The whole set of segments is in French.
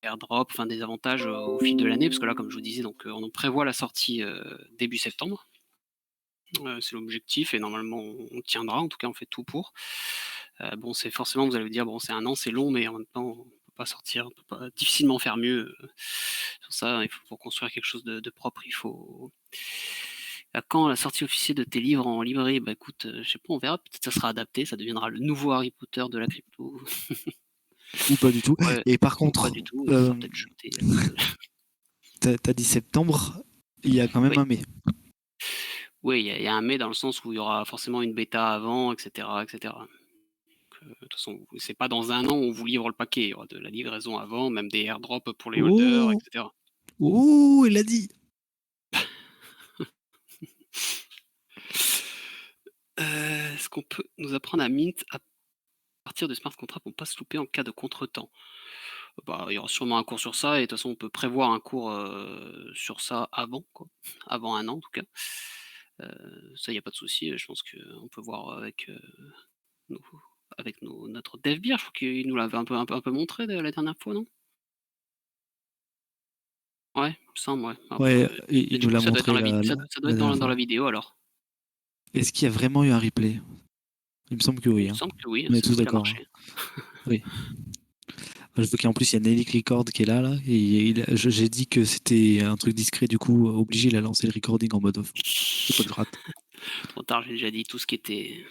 airdrops, enfin des avantages au fil de l'année, parce que là, comme je vous disais, donc on prévoit la sortie début septembre. C'est l'objectif et normalement on tiendra. En tout cas, on fait tout pour. Bon, c'est forcément, vous allez vous dire, bon, c'est un an, c'est long, mais en même temps, on peut pas sortir, on peut pas difficilement faire mieux. Sur ça, il faut pour construire quelque chose de propre, il faut. À quand la sortie officielle de tes livres en librairie? Bah écoute, je sais pas, on verra. Peut-être ça sera adapté, ça deviendra le nouveau Harry Potter de la crypto. Ou pas du tout. Ouais, Et par ou pas contre, du tout, il sera peut-être jeté. t'as dit septembre, il y a quand même Oui. un mai. Oui, il y a un mais dans le sens où il y aura forcément une bêta avant, et cetera, et cetera. De toute façon, c'est pas dans un an on vous livre le paquet. Il y aura de la livraison avant, même des airdrops pour les holders, et Oh, cetera. oh, il a dit. Est-ce qu'on peut nous apprendre à mint à partir de smart contracts pour pas se louper en cas de contretemps? Bah, il y aura sûrement un cours sur ça et de toute façon on peut prévoir un cours, sur ça avant quoi, avant un an en tout cas. Ça il y a pas de souci, je pense qu'on peut voir nos notre dev beer, je crois qu'il nous l'avait un peu montré la dernière fois, non? Ouais, il me semble, ouais. Ouais, Après et il du nous coup l'a ça doit être dans montré la vid ça doit la être dernière dans fois. la vidéo alors? Est-ce qu'il y a vraiment eu un replay? Il me semble que Il oui, me hein. semble que oui, On est c'est ce tous coup il a d'accord, hein. marché. Oui. Je vois qu'en plus, il y a Nelly Record qui est là, et j'ai dit que c'était un truc discret, du coup, obligé, il a lancé le recording en mode off. Faut pas que je rate. Trop tard, j'ai déjà dit tout ce qui était.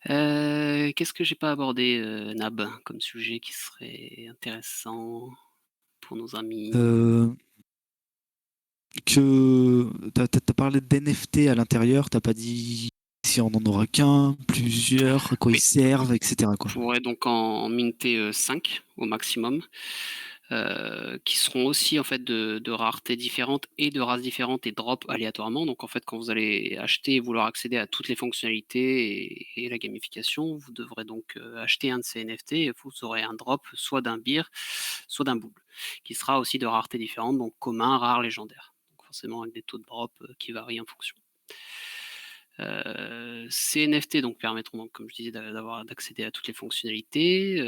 Qu'est-ce que j'ai pas abordé, Nab, comme sujet qui serait intéressant pour nos amis? Euh, t'as parlé d'NFT à l'intérieur, t'as pas dit si on en aura qu'un, plusieurs, à quoi ils Oui, servent, etc., on quoi. pourrait donc en minter, 5 au maximum, qui seront aussi en fait de raretés différentes et de races différentes et drop aléatoirement. Donc en fait, quand vous allez acheter et vouloir accéder à toutes les fonctionnalités et la gamification, vous devrez donc, acheter un de ces NFT et vous aurez un drop soit d'un beer, soit d'un bull, qui sera aussi de raretés différentes, donc commun, rare, légendaire. Donc forcément avec des taux de drop, qui varient en fonction. Ces NFT donc permettront donc, comme je disais, d'accéder à toutes les fonctionnalités.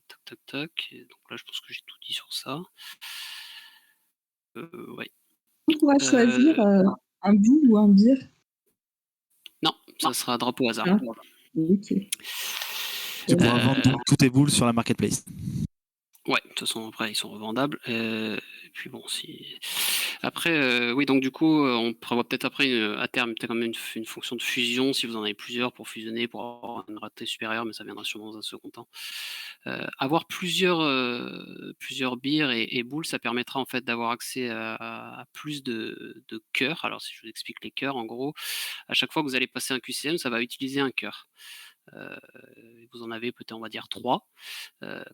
Toc toc toc. Et donc là, je pense que j'ai tout dit sur ça. Ouais. On pourra choisir, Heu, un bout ou un bir? non, ça sera drop au hasard. Ah, OK. Tu pourras vendre Heu, donc tous tes boules sur la marketplace. ouais, de toute façon après ils sont revendables. Et puis bon si après, oui donc du coup, on prévoit peut-être après, à terme peut-être quand même une fonction de fusion si vous en avez plusieurs pour fusionner, pour avoir une rareté supérieure, mais ça viendra sûrement dans un second temps. Avoir plusieurs bières et boules, ça permettra en fait d'avoir accès à plus de cœurs. Alors si je vous explique les cœurs, en gros, à chaque fois que vous allez passer un QCM, ça va utiliser un cœur. Heu, vous en avez peut-être, on va dire 3.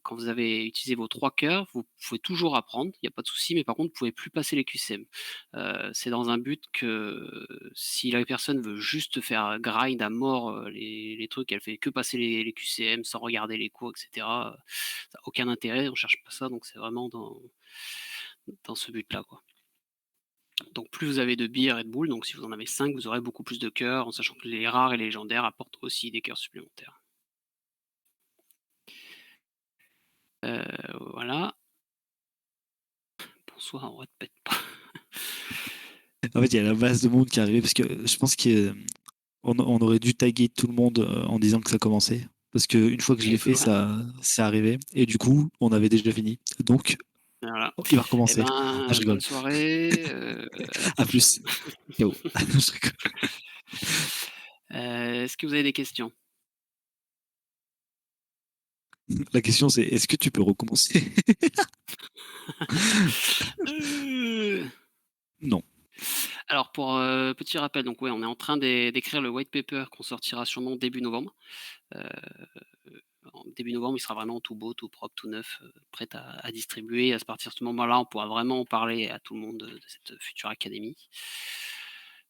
Quand vous avez utilisé vos 3 cœurs, vous pouvez toujours apprendre, il y a pas de souci, mais par contre, vous pouvez plus passer les QCM. C'est dans un but que si la personne veut juste faire grind à mort, les trucs, elle fait que passer les QCM sans regarder les cours et cetera, ça a aucun intérêt, on cherche pas ça, donc c'est vraiment dans ce but-là, quoi. Donc plus vous avez de bières et de boules, donc si vous en avez 5, vous aurez beaucoup plus de cœurs, en sachant que les rares et les légendaires apportent aussi des cœurs supplémentaires. Voilà. Bonsoir, on répète pas. En fait, il y a la masse de monde qui est arrivée parce que je pense qu'on aurait dû taguer tout le monde en disant que ça commençait. Parce qu'une fois que je l'ai Et fait, voilà. ça, c'est arrivé. Et du coup, on avait déjà fini. Donc, Voilà. il va Eh recommencer. Ah, ben, je bonne rigole. soirée, à la À prochaine. plus. Ciao. Je rigole. Est-ce que vous avez des questions? La question, c'est est-ce que tu peux recommencer? Heu, Non. alors pour, petit rappel, donc ouais, on est en train d'écrire le white paper qu'on sortira sûrement début novembre. Heu, en début novembre, il sera vraiment tout beau, tout propre, tout neuf, prêt à distribuer. À partir de ce moment-là, on pourra vraiment en parler à tout le monde de cette future académie.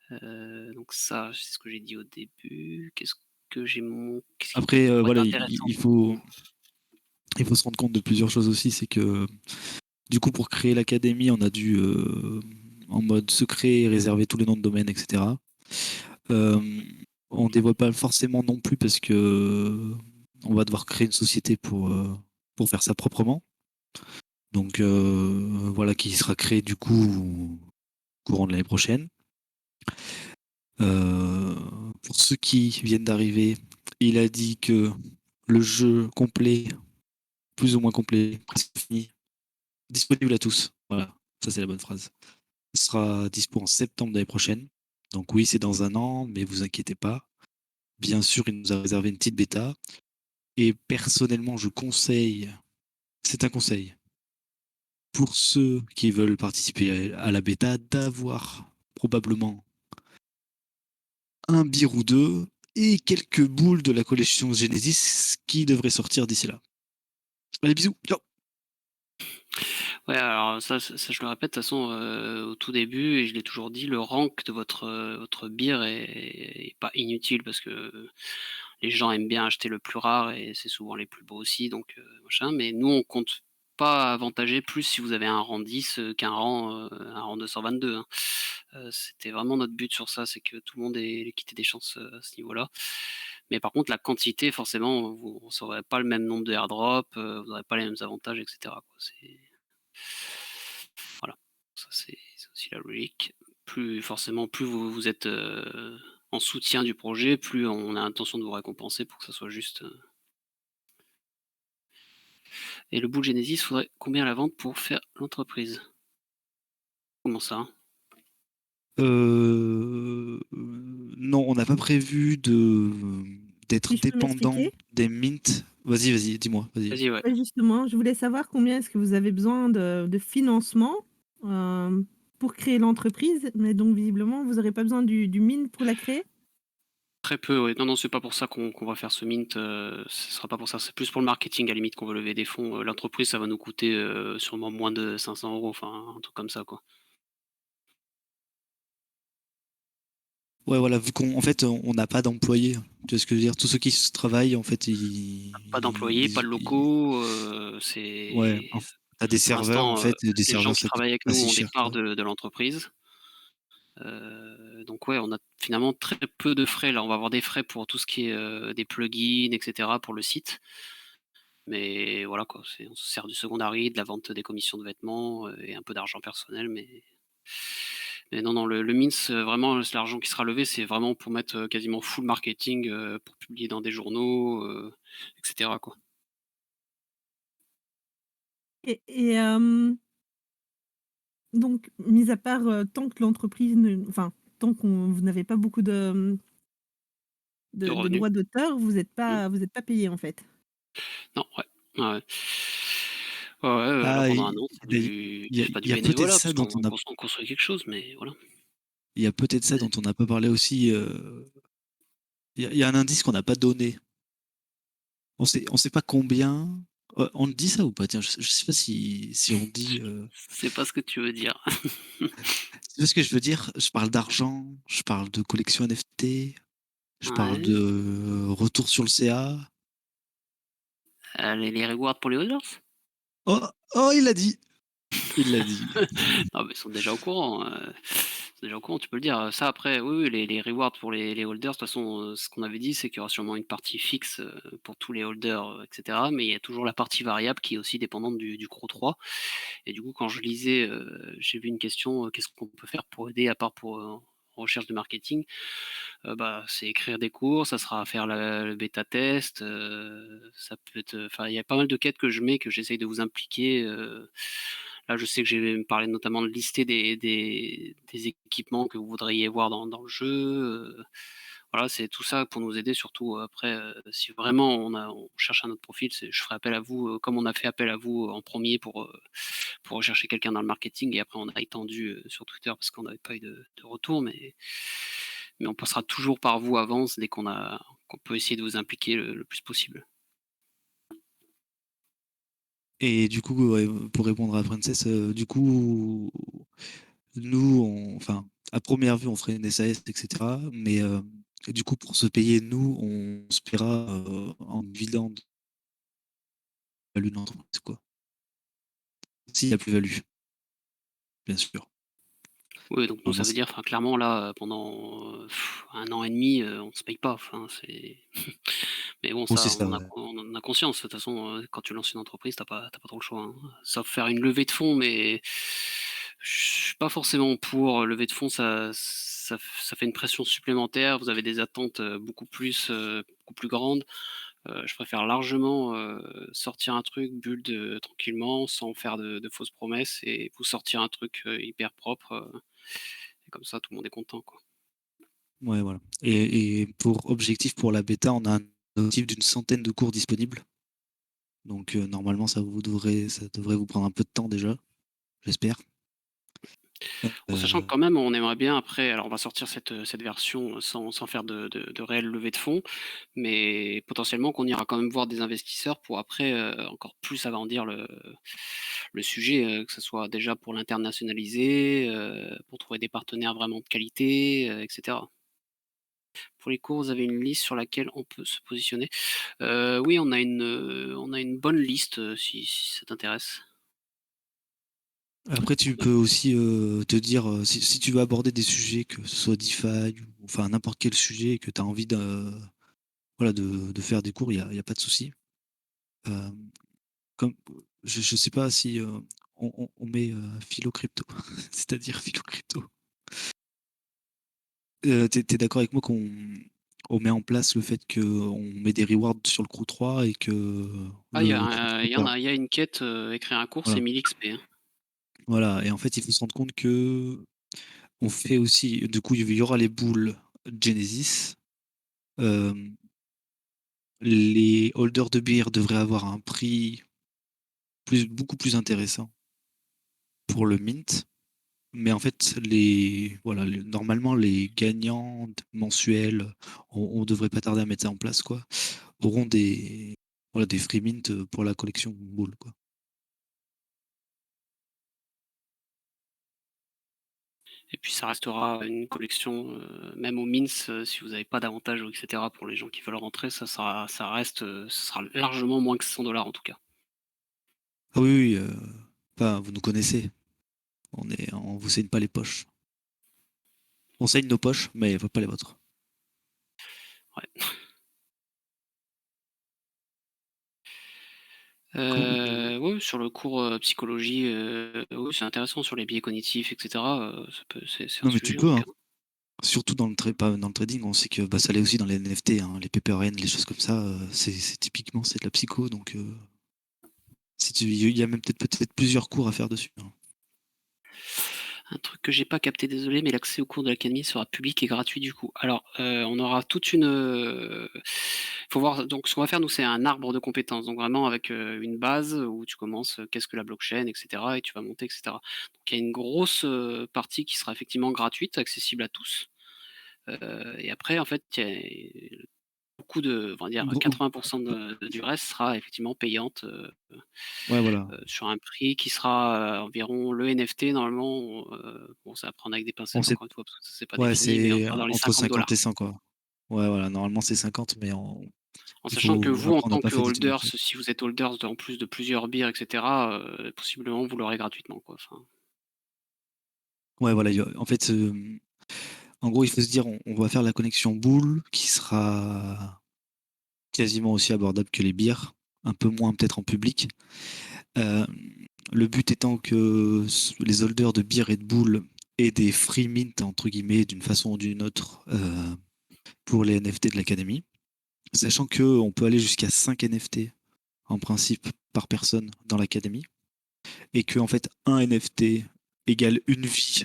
Donc ça, c'est ce que j'ai dit au début. Qu'est-ce qui Après, pourrait être voilà, intéressant? il faut se rendre compte de plusieurs choses aussi. C'est que, du coup, pour créer l'académie, on a dû, en mode secret, réserver tous les noms de domaine, etc. Euh, on ne dévoile pas forcément non plus parce que on va devoir créer une société pour faire ça proprement. Donc voilà, qui sera créé du coup courant de l'année prochaine. Pour ceux qui viennent d'arriver, il a dit que le jeu complet, plus ou moins complet, presque fini, disponible à tous. Voilà, ça c'est la bonne phrase. Ce sera dispo en septembre de l'année prochaine. Donc oui, c'est dans un an, mais vous inquiétez pas. Bien sûr, il nous a réservé une petite bêta. Et personnellement, je conseille, c'est un conseil, pour ceux qui veulent participer à la bêta, d'avoir probablement un beer ou deux et quelques boules de la collection Genesis qui devrait sortir d'ici là. Allez, bisous. Ciao. Ouais, alors ça, je le répète, de toute façon, au tout début, et je l'ai toujours dit, le rank de votre beer est pas inutile parce que les gens aiment bien acheter le plus rare et c'est souvent les plus beaux aussi, donc machin. Mais nous, on compte pas avantager plus si vous avez un rang 10 un rang 222. Hein. C'était vraiment notre but sur ça, c'est que tout le monde ait quitté des chances à ce niveau-là. Mais par contre, la quantité, forcément, vous n'aurez pas le même nombre de airdrops, vous n'aurez pas les mêmes avantages, etc. Quoi. Voilà, ça c'est aussi la logique. Plus forcément, plus vous êtes en soutien du projet, plus on a l'intention de vous récompenser pour que ça soit juste. Et le bout de Genesis, faudrait combien à la vente pour faire l'entreprise? Comment ça? Non, on n'a pas prévu d'être Si je peux dépendant m'expliquer? des mints. Vas-y, dis-moi, vas-y. Vas-y, ouais. Ouais, justement, je voulais savoir combien est-ce que vous avez besoin de financement pour créer l'entreprise, mais donc visiblement, vous n'aurez pas besoin du mine pour la créer? Très peu, ouais. Non, non, c'est pas pour ça qu'on va faire ce mint. Ce sera pas pour ça. C'est plus pour le marketing, à la limite, qu'on veut lever des fonds. L'entreprise, ça va nous coûter sûrement moins de 500 euros, enfin, un truc comme ça, quoi. Ouais, voilà, vu qu'en en fait, on n'a pas d'employés. Tu vois ce que je veux dire? Tous ceux qui se travaillent, en fait, Pas d'employés, pas de locaux. ouais, t'as des Pour serveurs, en l'instant, fait, et des les gens serveurs, qui ça coûte travaillent avec pas nous si ont des cher que parts ça. de l'entreprise. Donc ouais, on a finalement très peu de frais. Là, on va avoir des frais pour tout ce qui est des plugins, etc. pour le site. Mais voilà quoi, on se sert du secondary, de la vente des commissions de vêtements et un peu d'argent personnel. Mais non, non, le Mince, vraiment, c'est l'argent qui sera levé, c'est vraiment pour mettre quasiment full marketing, pour publier dans des journaux, etc. quoi. Et donc, mis à part, tant que l'entreprise ne enfin, tant qu'on vous n'avez pas beaucoup De de revenus. droits d'auteur, Mmh. vous êtes pas payé, en fait? Non, ouais. Ouais, ouais. Ouais, ouais, là Ah, pendant un an, il c'est pas y du a peut-être bénévolat ça parce dont qu'on on construit quelque chose, mais voilà. il y a peut-être ça dont on n'a pas parlé aussi. Il y a un indice qu'on n'a pas donné. On sait pas combien. On dit ça ou pas? Tiens, je sais pas si on dit. C'est pas ce que tu veux dire. Tu vois ce que je veux dire? Je parle d'argent, je parle de collection NFT, je parle Ouais. de retour sur le CA. Les rewards pour les holders? Oh, oh, il l'a dit. Il l'a dit. Non, mais ils sont déjà au courant, ils sont déjà au courant, tu peux le dire. Ça après, oui, oui, les rewards pour les holders, de toute façon, ce qu'on avait dit, c'est qu'il y aura sûrement une partie fixe, pour tous les holders, et cetera. Mais il y a toujours la partie variable qui est aussi dépendante du gros 3. Et du coup, quand je lisais, j'ai vu une question, qu'est-ce qu'on peut faire pour aider à part pour, recherche de marketing? Bah, c'est écrire des cours, ça sera faire le bêta test, ça peut être, enfin, il y a pas mal de quêtes que je mets, que j'essaye de vous impliquer, là, je sais que j'ai parlé notamment de lister des équipements que vous voudriez voir dans le jeu, voilà, c'est tout ça pour nous aider surtout, après, si vraiment on cherche un autre profil, je ferai appel à vous, comme on a fait appel à vous en premier pour rechercher quelqu'un dans le marketing et après on a étendu, sur Twitter parce qu'on n'avait pas eu de retour mais on passera toujours par vous avant dès qu'on peut essayer de vous impliquer le plus possible. Et du coup, ouais, pour répondre à Princess, du coup, nous, enfin, à première vue, on ferait une SAS, etc. Mais du coup, pour se payer, nous, on se paiera en dividende à l'une entreprise, quoi. S'il y a plus-value, bien sûr. Oui, donc nous, Normalement, ça veut dire, enfin, clairement, là, pendant 1 an et demi, on ne se paye pas. Enfin, c'est. Mais bon, c'est ça, ça, ouais. on en a conscience. De toute façon, quand tu lances une entreprise, t'as pas trop le choix, hein. Sauf faire une levée de fonds, mais je suis pas forcément pour. Levée de fonds, ça fait une pression supplémentaire. Vous avez des attentes beaucoup plus grandes. Je préfère largement sortir un truc, build tranquillement, sans faire de fausses promesses, et vous sortir un truc hyper propre. Et comme ça, tout le monde est content, quoi. Ouais, voilà. Et pour objectif pour la bêta, on a un objectif d'une centaine de cours disponibles. Donc normalement, ça devrait vous prendre un peu de temps déjà, j'espère. En sachant que quand même, on aimerait bien après, alors on va sortir cette version sans faire de réelle levée de fonds, mais potentiellement qu'on ira quand même voir des investisseurs pour après encore plus agrandir le sujet, que ce soit déjà pour l'internationaliser, pour trouver des partenaires vraiment de qualité, etc. Pour les cours, vous avez une liste sur laquelle on peut se positionner. Oui, on a une bonne liste, si ça t'intéresse. Après, tu peux aussi te dire, si tu veux aborder des sujets, que ce soit DeFi, ou enfin n'importe quel sujet, et que tu as envie voilà, de faire des cours, il y a pas de souci. Euh, comme, je sais pas si on met philo crypto, c'est-à-dire philo crypto. T'es d'accord avec moi qu'on on met en place le fait qu'on met des rewards sur le crew 3 et que Ah, le crew 3 il y a une quête, écrire un cours, c'est voilà. 1000 XP, hein. Voilà, et en fait, il faut se rendre compte que on fait aussi, du coup, il y aura les boules Genesis. Euh, les holders de bière devraient avoir un prix beaucoup plus intéressant pour le mint. Mais en fait, voilà, normalement, les gagnants mensuels, on devrait pas tarder à mettre ça en place, quoi, auront voilà, des free mint pour la collection boule, quoi. Et puis ça restera une collection, même au Mints, si vous n'avez pas d'avantage, ou etc., pour les gens qui veulent rentrer, ça sera largement moins que 100 dollars en tout cas. Ah oui, oui, enfin, vous nous connaissez. On vous saigne pas les poches. On saigne nos poches, mais pas les vôtres. Ouais. Cool. Oui, sur le cours psychologie, oui, c'est intéressant sur les biais cognitifs, etc. C'est un Non, mais tu sujet en peux, tout hein. cas. Surtout pas dans le trading, on sait que bah, ça l'est aussi dans les NFT, hein, les PPRN, les choses comme ça, c'est typiquement c'est de la psycho, donc il y a même peut-être plusieurs cours à faire dessus, hein. Un truc que j'ai pas capté, désolé, mais l'accès au cours de l'académie sera public et gratuit du coup. Alors, on aura toute une. Faut voir. Donc, ce qu'on va faire, nous, c'est un arbre de compétences. Donc, vraiment avec une base où tu commences, qu'est-ce que la blockchain, etc. Et tu vas monter, etc. Donc, il y a une grosse partie qui sera effectivement gratuite, accessible à tous. Et après, en fait, il y a beaucoup on va dire Gros- 80% du reste sera effectivement payante. Ouais, voilà. Sur un prix qui sera environ le NFT normalement. Bon, ça va prendre avec des On pincettes sait, encore une fois parce que ça c'est pas ouais, défini, mais on c'est sera dans les entre 50 50 et dollars. 100, quoi. Ouais, voilà, normalement c'est 50, mais En il sachant que faut. vous, en Après, on n'a tant pas que fait d'études de holders, prix. si vous êtes holders en plus de plusieurs bières, etc., possiblement vous l'aurez gratuitement, quoi. Enfin, Ouais, voilà, en fait, en gros, il faut se dire, on va faire la connexion boule qui sera quasiment aussi abordable que les bières, un peu moins peut-être en public. Euh, le but étant que les holders de bière et de boules aient des free mint, entre guillemets, d'une façon ou d'une autre, pour les NFT de l'académie. Sachant qu'on peut aller jusqu'à 5 NFT en principe par personne dans l'académie. Et que en fait, un NFT égale une vie,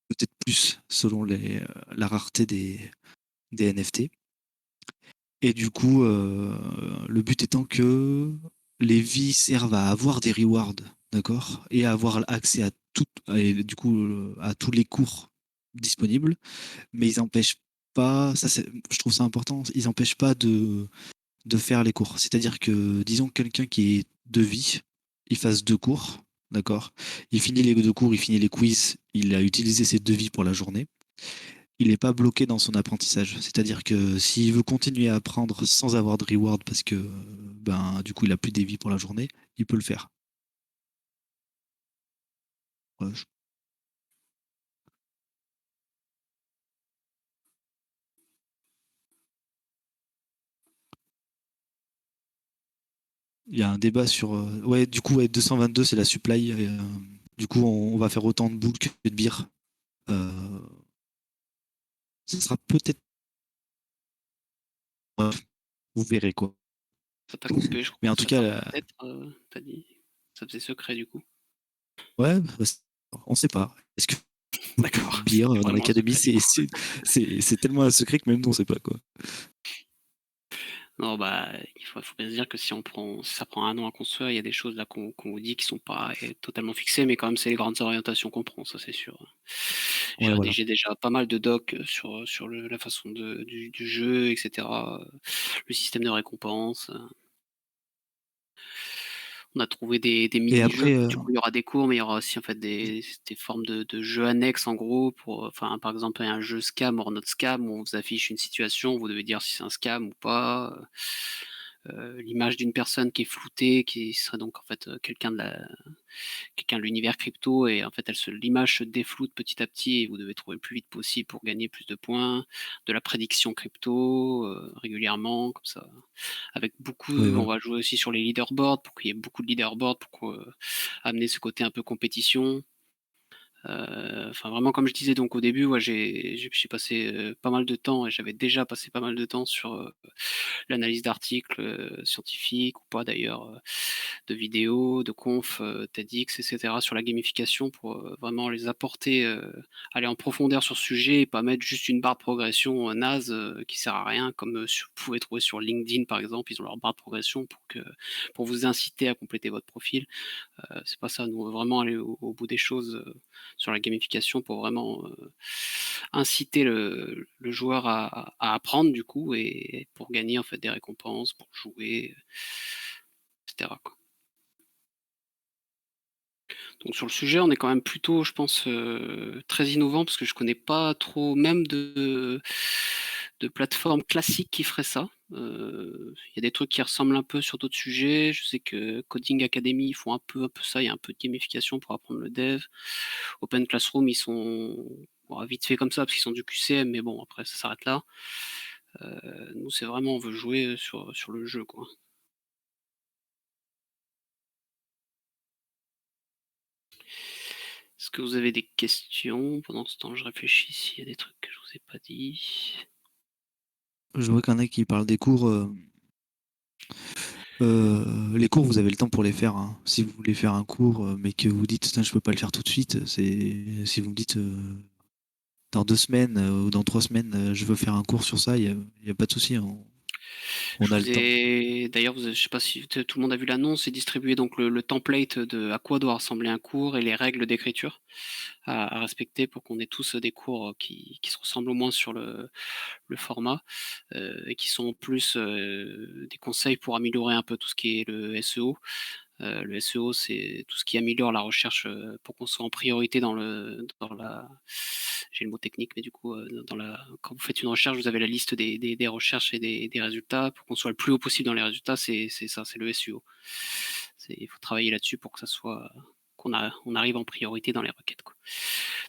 peut-être plus, selon la rareté des NFT. Et du coup, le but étant que les vies servent à avoir des rewards, d'accord, et à avoir accès à tout, et du coup, à tous les cours disponibles, mais ils empêchent pas, je trouve ça important, ils empêchent pas de faire les cours. C'est-à-dire que, disons, quelqu'un qui est de vie, il fasse 2 cours, d'accord, il finit les 2 cours, il finit les quiz, il a utilisé ses 2 vies pour la journée, il n'est pas bloqué dans son apprentissage. C'est-à-dire que s'il veut continuer à apprendre sans avoir de reward parce que ben du coup il a plus des vies pour la journée, il peut le faire. Ouais, il y a un débat sur. Ouais, du coup, ouais, 222, c'est la supply. Du coup, on va faire autant de boules que de bières. Euh, Ce sera peut-être. Ouais, vous verrez quoi. Ça t'a coupé, je Mais crois. en tout Ça cas, t'a peut-être, t'as dit. Ça faisait secret du coup. ouais, on sait pas. Est-ce que D'accord. bière C'était dans vraiment un l'académie, secret du coup. c'est tellement un secret que même nous, on sait pas quoi. Non, bah, il faut bien se dire que si ça prend 1 an à construire, il y a des choses là qu'on vous dit qui sont pas totalement fixées, mais quand même, c'est les grandes orientations qu'on prend, ça c'est sûr. J'ai Ouais, voilà. rédigé déjà pas mal de docs sur la façon du jeu, etc. Le système de récompense. On a trouvé des Et mini-jeux. après, Du coup, il y aura des cours, mais il y aura aussi en fait des formes de jeux annexes en gros enfin, par exemple, il y a un jeu scam or not scam où on vous affiche une situation, vous devez dire si c'est un scam ou pas. L'image d'une personne qui est floutée, qui serait donc en fait quelqu'un de l'univers crypto et en fait l'image se défloute petit à petit et vous devez trouver le plus vite possible pour gagner plus de points, de la prédiction crypto régulièrement comme ça. Avec beaucoup, ouais, on voilà. va jouer aussi sur les leaderboards pour qu'il y ait beaucoup de leaderboards pour amener ce côté un peu compétition. Enfin vraiment comme je disais donc au début, ouais, j'ai passé pas mal de temps et j'avais déjà passé pas mal de temps sur l'analyse d'articles scientifiques ou pas d'ailleurs, de vidéos, de confs, TEDx, etc. sur la gamification pour vraiment les apporter, aller en profondeur sur ce sujet et pas mettre juste une barre de progression naze qui sert à rien comme vous pouvez trouver sur LinkedIn par exemple, ils ont leur barre de progression pour vous inciter à compléter votre profil. C'est pas ça, nous on veut vraiment aller au bout des choses sur la gamification pour vraiment inciter le joueur à apprendre du coup et pour gagner en fait des récompenses, pour jouer, etc. quoi. Donc sur le sujet, on est quand même plutôt, je pense, très innovant parce que je connais pas trop même de plateformes classiques qui feraient ça. Il y a des trucs qui ressemblent un peu sur d'autres sujets. Je sais que Coding Academy, ils font un peu ça, il y a un peu de gamification pour apprendre le dev. Open Classroom, ils sont bon, vite fait comme ça parce qu'ils sont du QCM, mais bon, après ça s'arrête là. Nous, c'est vraiment, on veut jouer sur le jeu, quoi. Est-ce que vous avez des questions? Pendant ce temps, je réfléchis s'il y a des trucs que je vous ai pas dit. Je vois qu'il y en a qui parlent des cours. Les cours, vous avez le temps pour les faire, hein. Si vous voulez faire un cours, mais que vous dites, je peux pas le faire tout de suite, c'est si vous me dites dans 2 semaines ou dans 3 semaines, je veux faire un cours sur ça, y a pas de souci, on Je a le vous temps. ai d'ailleurs, je sais pas si tout le monde a vu l'annonce, c'est distribué donc le template de à quoi doit ressembler un cours et les règles d'écriture à respecter pour qu'on ait tous des cours qui se ressemblent au moins sur le format et qui sont en plus des conseils pour améliorer un peu tout ce qui est le SEO. Le SEO, c'est tout ce qui améliore la recherche pour qu'on soit en priorité dans la. J'ai le mot technique, mais du coup, quand vous faites une recherche, vous avez la liste des recherches et des résultats. Pour qu'on soit le plus haut possible dans les résultats, c'est ça, c'est le SEO. Il faut travailler là-dessus pour que ça soit on arrive en priorité dans les requêtes. Quoi.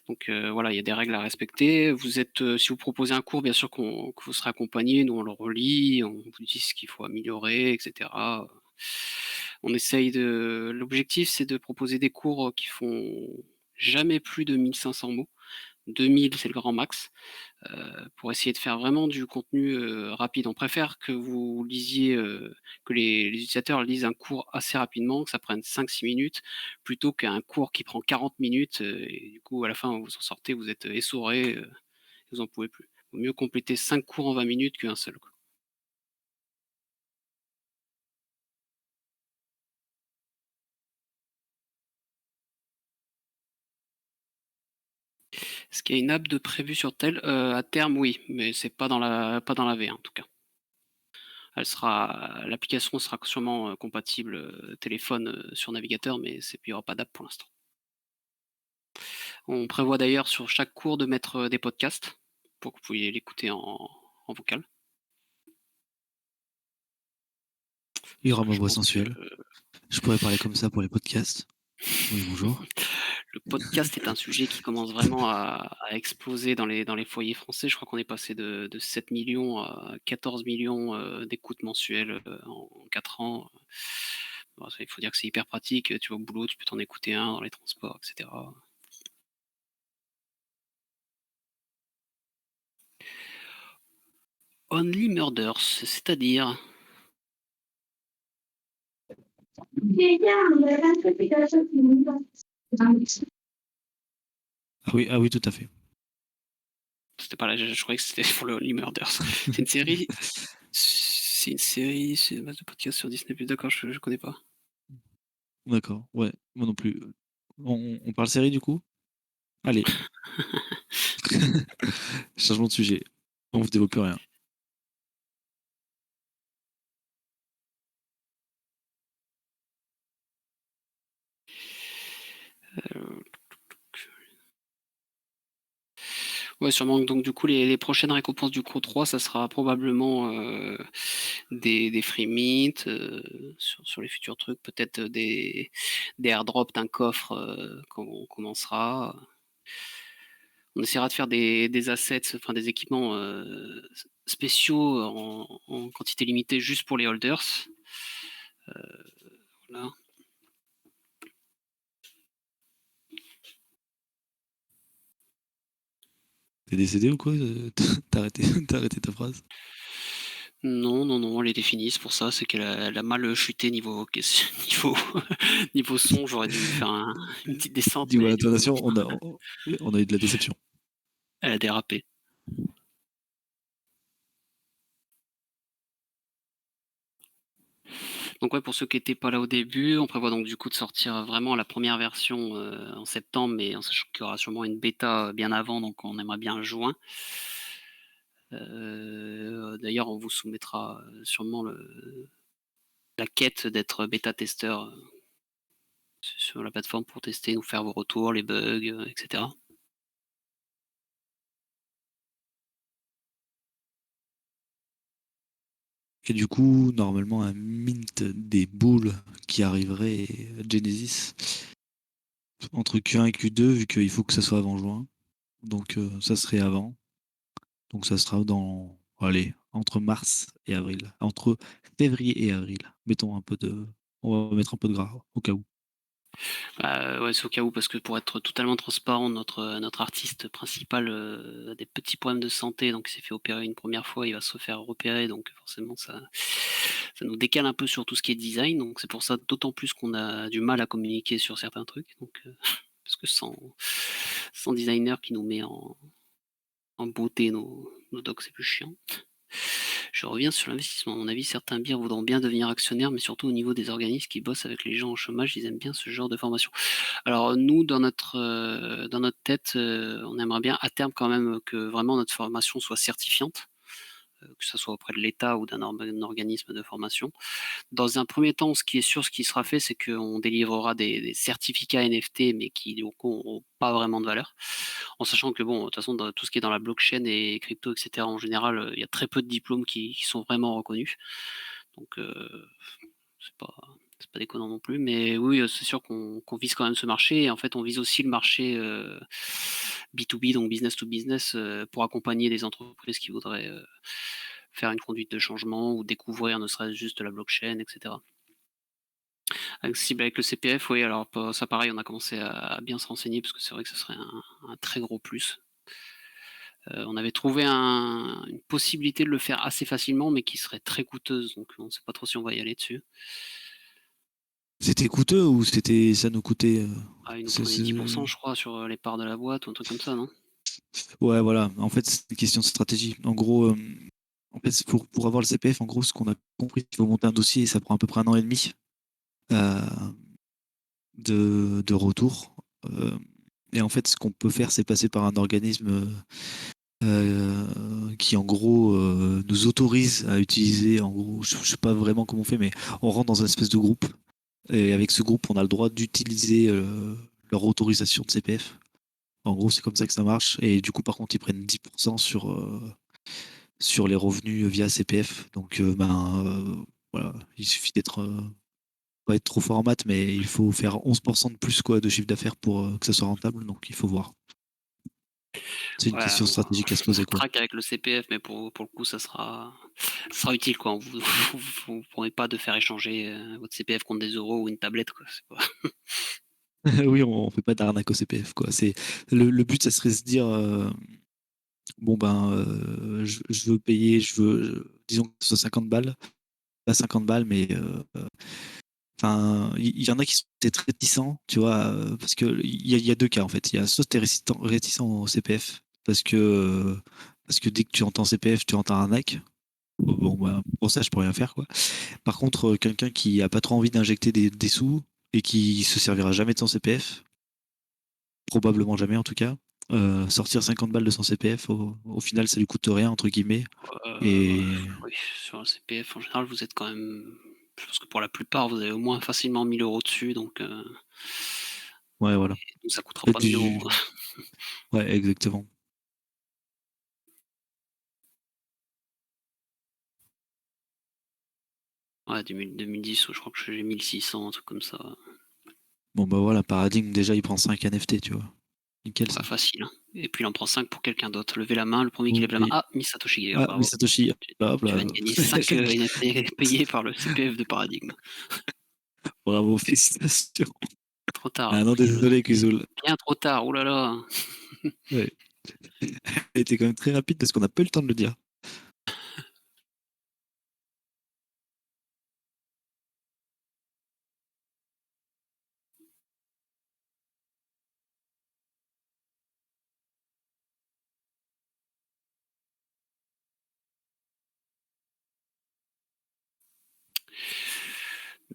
Donc voilà, il y a des règles à respecter. Si vous proposez un cours, bien sûr que vous serez accompagné. Nous, on le relit, on vous dit ce qu'il faut améliorer, etc. L'objectif, c'est de proposer des cours qui font jamais plus de 1500 mots. 2000, c'est le grand max, pour essayer de faire vraiment du contenu rapide. On préfère que vous lisiez, que les utilisateurs lisent un cours assez rapidement, que ça prenne 5-6 minutes, plutôt qu'un cours qui prend 40 minutes, et du coup, à la fin, vous en sortez, vous êtes essoré, vous en pouvez plus. Il vaut mieux compléter 5 cours en 20 minutes qu'un seul. Quoi. Est-ce qu'il y a une app de prévue sur tel À terme, oui, mais c'est pas dans la V en tout cas. L'application sera sûrement compatible téléphone sur navigateur, mais il n'y aura pas d'app pour l'instant. On prévoit d'ailleurs sur chaque cours de mettre des podcasts pour que vous puissiez l'écouter en vocal. Il y aura Parce que ma je voix pense que sensuelle. Je pourrais parler comme ça pour les podcasts. Oui, bonjour. le podcast est un sujet qui commence vraiment à exploser dans les foyers français. Je crois qu'on est passé de 7 millions à 14 millions d'écoutes mensuelles en 4 ans. Bon, il faut dire que c'est hyper pratique. Tu vas au boulot, tu peux t'en écouter un dans les transports, etc. Only Murders, c'est-à-dire Ah oui, tout à fait. C'était pas là, je croyais que c'était pour le Only Murders. C'est une série. C'est une base de podcast sur Disney+. D'accord, je connais pas. D'accord, ouais, moi non plus. On parle série du coup? Allez, changement de sujet. On vous dévoile plus rien. Ouais, sûrement. Donc du coup, les prochaines récompenses du Cro 3, ça sera probablement des free meat sur les futurs trucs, peut-être des airdrops d'un coffre quand on commencera. On essaiera de faire des assets, enfin des équipements spéciaux en quantité limitée juste pour les holders. Voilà. T'es décédé ou quoi? T'as arrêté, t'as arrêté ta phrase? Non, elle est définie, c'est pour ça, c'est qu'elle a mal chuté niveau, niveau, niveau son, j'aurais dû faire une petite descente, Dis-moi mais du coup, l'intonation, on a eu de la déception. elle a dérapé. Donc ouais, pour ceux qui n'étaient pas là au début, on prévoit donc du coup de sortir vraiment la première version en septembre, mais en sachant qu'il y aura sûrement une bêta bien avant, donc on aimerait bien juin. D'ailleurs, on vous soumettra sûrement la quête d'être bêta-testeur sur la plateforme pour tester, nous faire vos retours, les bugs, etc. Et du coup, normalement, un mint des boules qui arriverait Genesis entre Q1 et Q2, vu qu'il faut que ça soit avant juin. Donc ça serait avant. Donc ça sera dans, allez, entre mars et avril. Entre février et avril. Mettons un peu de... On va mettre un peu de gras au cas où. Ouais, c'est au cas où, parce que pour être totalement transparent, notre artiste principal a des petits problèmes de santé, donc il s'est fait opérer une première fois, il va se refaire repérer, donc forcément ça nous décale un peu sur tout ce qui est design, donc c'est pour ça d'autant plus qu'on a du mal à communiquer sur certains trucs, donc parce que sans designer qui nous met en beauté nos docs, c'est plus chiant. Je reviens sur l'investissement. À mon avis, certains bières voudront bien devenir actionnaires, mais surtout au niveau des organismes qui bossent avec les gens au chômage, ils aiment bien ce genre de formation. Alors nous, dans notre tête, on aimerait bien à terme quand même que vraiment notre formation soit certifiante, que ça soit auprès de l'État ou d'un organisme de formation. Dans un premier temps, ce qui est sûr, ce qui sera fait, c'est qu'on délivrera des certificats NFT, mais qui du coup n'auront pas vraiment de valeur. En sachant que bon, de toute façon, dans tout ce qui est dans la blockchain et crypto, etc., en général, il y a très peu de diplômes qui sont vraiment reconnus. Donc c'est pas c'est pas déconnant non plus, mais oui, c'est sûr qu'on vise quand même ce marché. Et en fait, on vise aussi le marché B2B, donc business to business, pour accompagner des entreprises qui voudraient faire une conduite de changement ou découvrir ne serait-ce juste la blockchain, etc. Accessible avec le CPF, oui, alors ça pareil, on a commencé à bien se renseigner parce que c'est vrai que ce serait un très gros plus. On avait trouvé une possibilité de le faire assez facilement, mais qui serait très coûteuse, donc on ne sait pas trop si on va y aller dessus. C'était coûteux ou c'était ça nous coûtait Ah, ils nous prenaient 10%, je crois, sur les parts de la boîte ou un truc comme ça, non? Ouais, voilà. En fait, c'est une question de stratégie. En gros, en fait, pour avoir le CPF, en gros, ce qu'on a compris, il faut monter un dossier et ça prend à peu près 1 an et demi euh, de retour. Et en fait, ce qu'on peut faire, c'est passer par un organisme qui, en gros, nous autorise à utiliser, en gros, je sais pas vraiment comment on fait, mais on rentre dans une espèce de groupe. Et avec ce groupe, on a le droit d'utiliser leur autorisation de CPF. En gros, c'est comme ça que ça marche. Et du coup, par contre, ils prennent 10% sur les revenus via CPF. Donc, voilà, il suffit d'être pas être trop fort en maths, mais il faut faire 11% de plus quoi, de chiffre d'affaires pour que ça soit rentable, donc il faut voir. C'est une Ouais, question stratégique à se poser, on quoi. traque avec le CPF, mais pour le coup, ça sera utile, quoi. Vous pourrez pas de faire échanger votre CPF contre des euros ou une tablette, quoi. C'est pas... Oui, on fait pas d'arnaque au CPF, quoi. C'est le but, ça serait se dire, bon ben, je veux payer, disons que ce soit 50 balles, pas 50 balles, mais enfin, il y en a qui sont peut-être réticents, tu vois, parce que il y a deux cas en fait. Il y a soit tu es réticent au CPF parce que dès que tu entends CPF, tu entends arnaque. Bon, bah, pour ça, je peux rien faire, quoi. Par contre, quelqu'un qui a pas trop envie d'injecter des sous et qui se servira jamais de son CPF, probablement jamais en tout cas, sortir 50 balles de son CPF, au final, ça lui coûte rien, entre guillemets. Et Oui, sur le CPF, en général, vous êtes quand même... Je pense que pour la plupart, vous avez au moins facilement 1000 euros dessus, donc ouais, voilà. ça coûtera Peut-être pas 1000 euros. Ouais, exactement. Ouais, 2010, je crois que j'ai 1600, un truc comme ça. Bon, bah voilà, Paradigme, déjà, il prend 5 NFT, tu vois. Nickel, ça. Ouais, facile, hein. Et puis il en prend 5 pour quelqu'un d'autre. Levez la main, le premier qui lève la main. Oui. Ah, Misatoshi Geiger, Ah, mais bravo. Satoshi, hop Tu là. viens de gagner 5 NFT payés par le CPF de Paradigme. Bravo, félicitations. Trop tard, Ah là. non, désolé, Kuzul. Bien trop tard, oh là là. Ouais. Elle était quand même très rapide parce qu'on n'a pas eu le temps de le dire.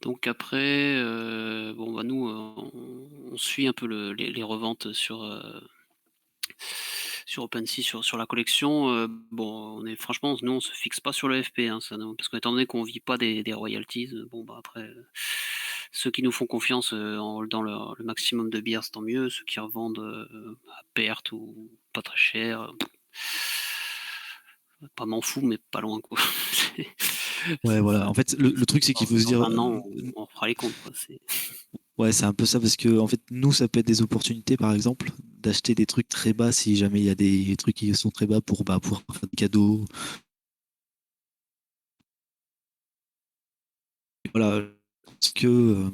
Donc après, bon bah nous, on suit un peu les reventes sur OpenSea, sur la collection. Bon, franchement, nous on se fixe pas sur le FP, hein, parce qu'étant donné qu'on vit pas des royalties, bon bah après, ceux qui nous font confiance en holdant le maximum de bières, c'est tant mieux. Ceux qui revendent à perte ou pas très cher, pas m'en fous, mais pas loin quoi. Ouais, voilà. En fait, le truc, c'est qu'il faut se Dans dire. un an, on fera les comptes, quoi. Ouais, c'est un peu ça parce que, en fait, nous, ça peut être des opportunités, par exemple, d'acheter des trucs très bas si jamais il y a des trucs qui sont très bas pour pouvoir faire des cadeaux. Voilà. Parce que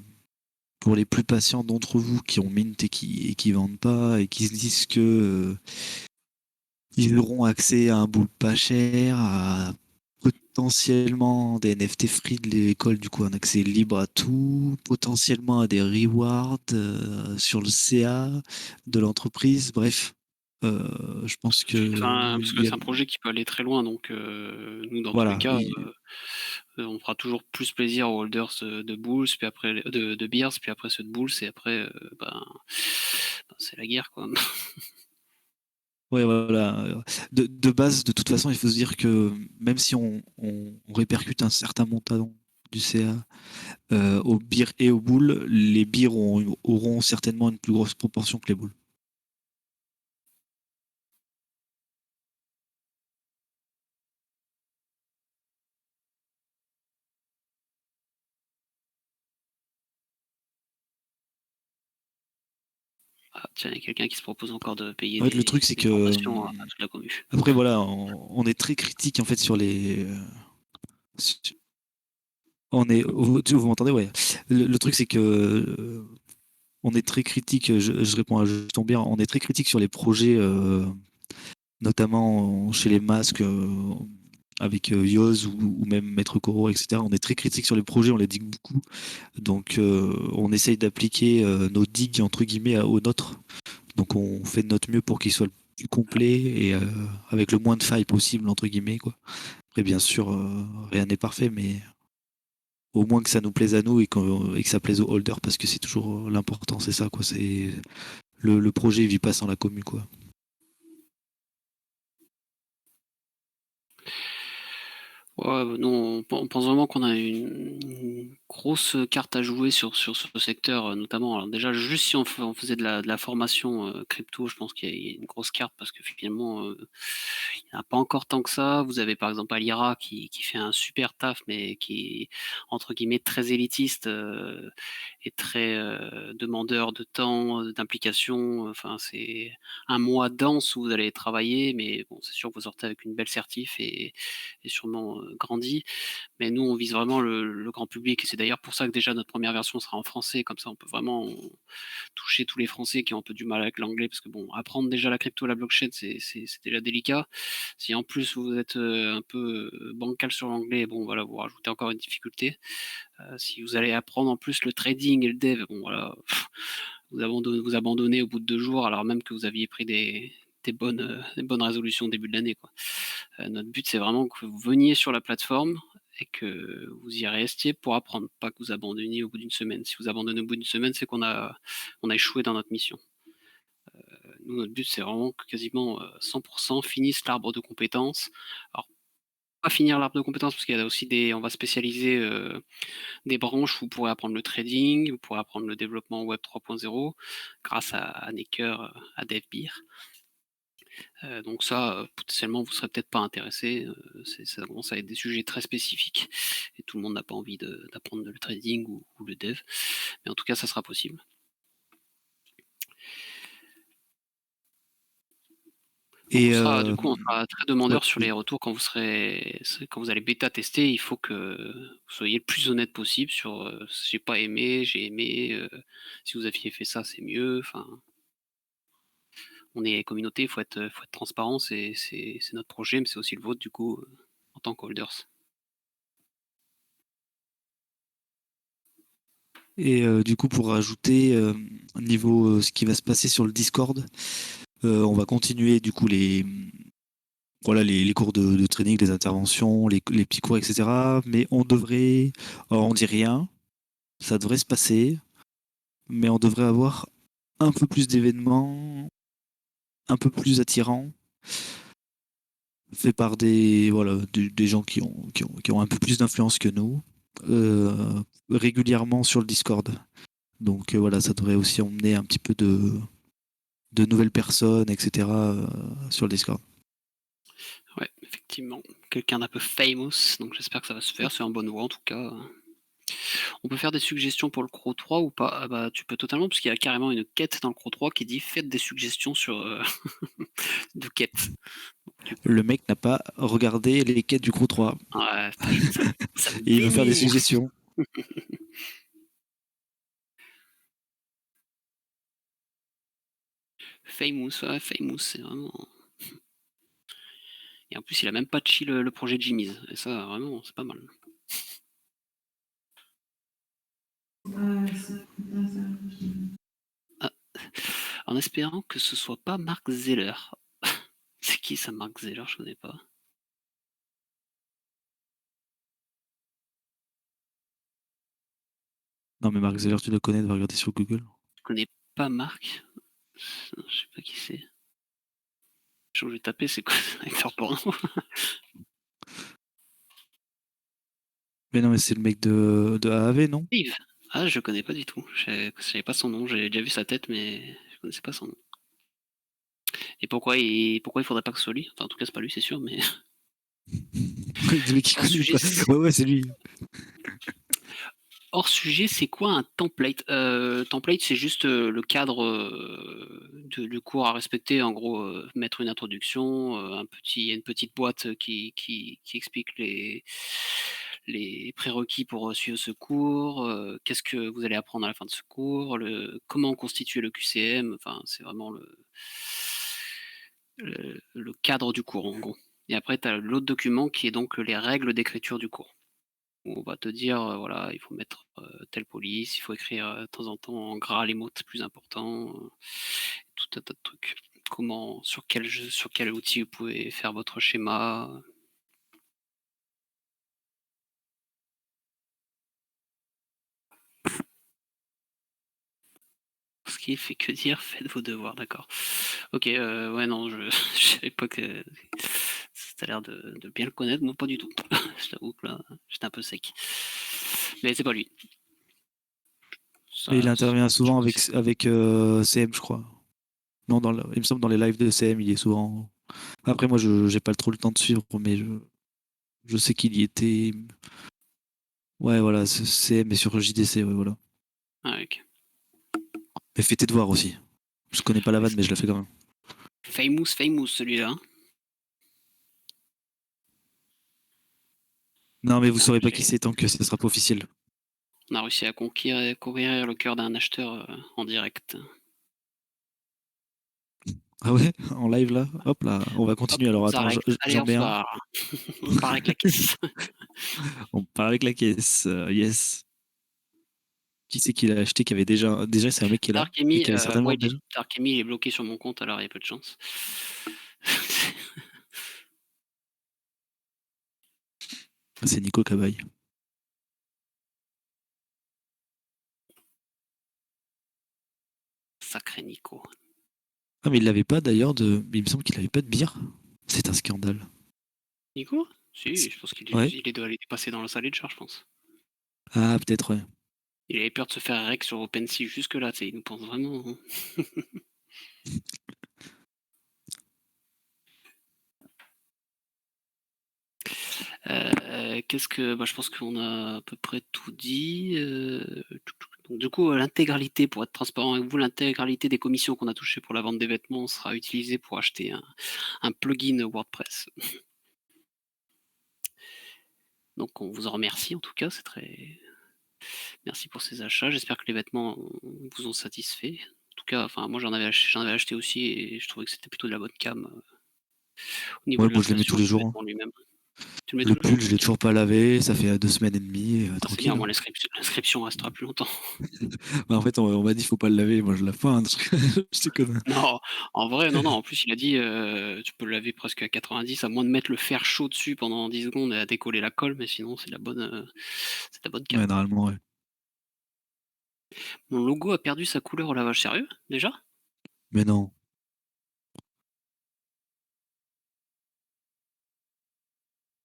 pour les plus patients d'entre vous qui ont mint et qui vendent pas et qui se disent que ils auront accès à un boule pas cher, à potentiellement des NFT free de l'école, du coup un accès libre à tout, potentiellement à des rewards sur le CA de l'entreprise, bref. Je pense que Parce que il y a, c'est un projet qui peut aller très loin, donc nous, dans tous les voilà, cas, on fera toujours plus plaisir aux holders de Bulls, puis après de Bears, puis après ceux de Bulls, et après, c'est la guerre, quoi. ouais, voilà. De base, de toute façon, il faut se dire que même si on répercute un certain montant du CA aux beers et aux boules, les beers auront certainement une plus grosse proportion que les boules. Ah, tiens, il y a quelqu'un qui se propose encore de payer En fait, le truc, c'est des que formations à toute la commu. après, voilà, on est très critique en fait sur les. On est, vous m'entendez, ouais. Le truc, c'est que on est très critique. Je réponds à Justin Bière. On est très critique sur les projets, notamment chez les masques. Avec Yoz ou même Maître Koro, etc. On est très critique sur les projets, on les digue beaucoup. Donc on essaye d'appliquer nos digues entre guillemets aux nôtres. Donc on fait de notre mieux pour qu'ils soient le plus complets et avec le moins de failles possible entre guillemets quoi. Après bien sûr rien n'est parfait mais au moins que ça nous plaise à nous et que ça plaise aux holders parce que c'est toujours l'important, c'est ça quoi. C'est le projet il vit pas sans la commu quoi. Ouais, Ouais, nous, on pense vraiment qu'on a une grosse carte à jouer sur ce secteur, notamment. Alors déjà, juste si on faisait de la formation crypto, je pense qu'il y a une grosse carte parce que finalement, il n'y en a pas encore tant que ça. Vous avez par exemple Alira qui fait un super taf, mais qui est entre guillemets très élitiste et très demandeur de temps, d'implication. Enfin, c'est un mois dense où vous allez travailler, mais bon, c'est sûr que vous sortez avec une belle certif et sûrement grandi. Mais nous, on vise vraiment le grand public et c'est d'ailleurs pour ça que déjà notre première version sera en français. Comme ça, on peut vraiment toucher tous les Français qui ont un peu du mal avec l'anglais parce que bon, apprendre déjà la crypto, la blockchain, c'est déjà délicat. Si en plus vous êtes un peu bancal sur l'anglais, bon voilà, vous rajoutez encore une difficulté. Si vous allez apprendre en plus le trading et le dev, bon voilà, vous abandonnez au bout de 2 jours alors même que vous aviez pris des bonnes résolutions au début de l'année, quoi. Notre but, c'est vraiment que vous veniez sur la plateforme et que vous y restiez pour apprendre, pas que vous abandonniez au bout d'une semaine. Si vous abandonnez au bout d'une semaine, c'est on a échoué dans notre mission. Nous, notre but, c'est vraiment que quasiment 100% finissent l'arbre de compétences. Alors, pas finir l'arbre de compétences parce qu'il y a aussi on va spécialiser des branches où vous pourrez apprendre le trading, vous pourrez apprendre le développement web 3.0 grâce à Necker, à DevBeer. Donc ça, potentiellement, vous serez peut-être pas intéressé. Ça commence à être des sujets très spécifiques et tout le monde n'a pas envie d'apprendre le trading ou le dev. Mais en tout cas, ça sera possible. Et Du coup, on sera très demandeur ouais, sur les retours quand vous allez bêta tester. Il faut que vous soyez le plus honnête possible sur j'ai pas aimé, j'ai aimé. Si vous aviez fait ça, c'est mieux. Enfin, on est communauté, faut être transparent. C'est notre projet, mais c'est aussi le vôtre du coup en tant qu'holders. Et du coup, pour rajouter, niveau ce qui va se passer sur le Discord, on va continuer du coup les cours de training, les interventions, les petits cours, etc. Mais on devrait, alors on dit rien, ça devrait se passer, mais on devrait avoir un peu plus d'événements, un peu plus attirants, faits par des gens qui ont un peu plus d'influence que nous, régulièrement sur le Discord. Donc voilà, ça devrait aussi emmener un petit peu de nouvelles personnes, etc. Sur le Discord. Ouais, effectivement. Quelqu'un d'un peu famous, donc j'espère que ça va se faire. C'est en bonne voie en tout cas. On peut faire des suggestions pour le Cro 3 ou pas? Ah bah tu peux totalement, parce qu'il y a carrément une quête dans le Cro 3 qui dit faites des suggestions sur de quêtes. Le mec n'a pas regardé les quêtes du Crew 3 Ouais, ça me et il veut faire des vénère. suggestions. Famous, ouais, famous, c'est vraiment. Et en plus, il a même pas chill le projet de Jimmy's. Et ça, vraiment, c'est pas mal. Ah, en espérant que ce soit pas Mark Zeller. C'est qui ça, Mark Zeller? Je connais pas. Non mais Mark Zeller, tu le connais, de regarder sur Google. Je connais pas Mark. Je sais pas qui c'est. Je vais taper, c'est quoi acteur porno? Mais non mais c'est le mec de AAV, non? Steve. Ah, je connais pas du tout. Je savais pas son nom. J'ai déjà vu sa tête, mais je connaissais pas son nom. Et pourquoi il faudrait pas que ce soit lui? Enfin, en tout cas, c'est pas lui, c'est sûr, mais. Le mec qui Hors connaît sujet, pas. Ouais, c'est lui. hors sujet, c'est quoi un template? Template, c'est juste le cadre du cours à respecter. En gros, mettre une introduction, une petite boîte qui explique les prérequis pour suivre ce cours, qu'est-ce que vous allez apprendre à la fin de ce cours, comment constituer le QCM. Enfin, c'est vraiment le cadre du cours, en gros. Et après, tu as l'autre document qui est donc les règles d'écriture du cours. Où on va te dire, voilà, il faut mettre telle police, il faut écrire de temps en temps en gras les mots plus importants, tout un tas de trucs. Sur quel outil vous pouvez faire votre schéma. Ce qui fait que dire, faites vos devoirs, d'accord. Ok, ouais, non, je savais pas que t'as l'air de bien le connaître, moi pas du tout. Je t'avoue que là, j'étais un peu sec. Mais c'est pas lui. Mais il Ça, intervient je souvent pense que avec CM, je crois. Non, il me semble dans les lives de CM, il est souvent. Après, moi, je j'ai pas trop le temps de suivre, mais je sais qu'il y était. Ouais, voilà, CM est sur JDC, ouais, voilà. Ah, ok. Mais fais tes devoirs aussi. Je connais pas la vanne, mais je la fais quand même. Famous celui-là. Non, mais vous Putain, saurez pas qui c'est tant que ce sera pas officiel. on a réussi à conquérir le cœur d'un acheteur en direct. Ah ouais? En live là? Hop là, on va Hop, continuer. Alors on attends, s'arrête. Allez, j'en au mets un. revoir. On part avec la caisse. On part avec la caisse. Yes. Qui c'est qui l'a acheté qui avait déjà. Déjà, c'est un mec qui est là Dark et Amy, qui avait certainement déjà. Dark Amy, il est bloqué sur mon compte, alors il y a peu de chance. Ah, c'est Nico Cabaye. Sacré Nico. Ah, mais il l'avait pas d'ailleurs de. Il me semble qu'il avait pas de bière. C'est un scandale. Nico? Si, je pense Ouais. il doit aller passer dans la salle de charge, je pense. Ah, peut-être, ouais. Il avait peur de se faire rec sur OpenSea jusque-là, tu sais, il nous pense vraiment. Hein. Qu'est-ce que. Bah, je pense qu'on a à peu près tout dit. Donc, du coup, l'intégralité, pour être transparent avec vous, l'intégralité des commissions qu'on a touchées pour la vente des vêtements sera utilisée pour acheter un plugin WordPress. Donc, on vous en remercie en tout cas, c'est très. Merci pour ces achats. J'espère que les vêtements vous ont satisfait. En tout cas, enfin, moi j'en avais acheté aussi et je trouvais que c'était plutôt de la bonne cam au niveau Ouais, de moi je les mets tous l'impression les et du jours, hein. vêtement lui-même. Tu le mets Le tous les jours? pull, je l'ai Ok. toujours pas lavé. Ça fait 2 semaines et demie. Ah, c'est bien, Tranquille, au hein. moins l'inscription restera plus longtemps. Bah, en fait, on m'a dit faut pas le laver. Moi, je lave pas, hein. Je déconne. Non, en vrai, non, non. En plus, il a dit tu peux le laver presque à 90, à moins de mettre le fer chaud dessus pendant 10 secondes et à décoller la colle, mais sinon, c'est de la bonne cam. Ouais, normalement, ouais. Mon logo a perdu sa couleur au lavage, sérieux, déjà? Mais non.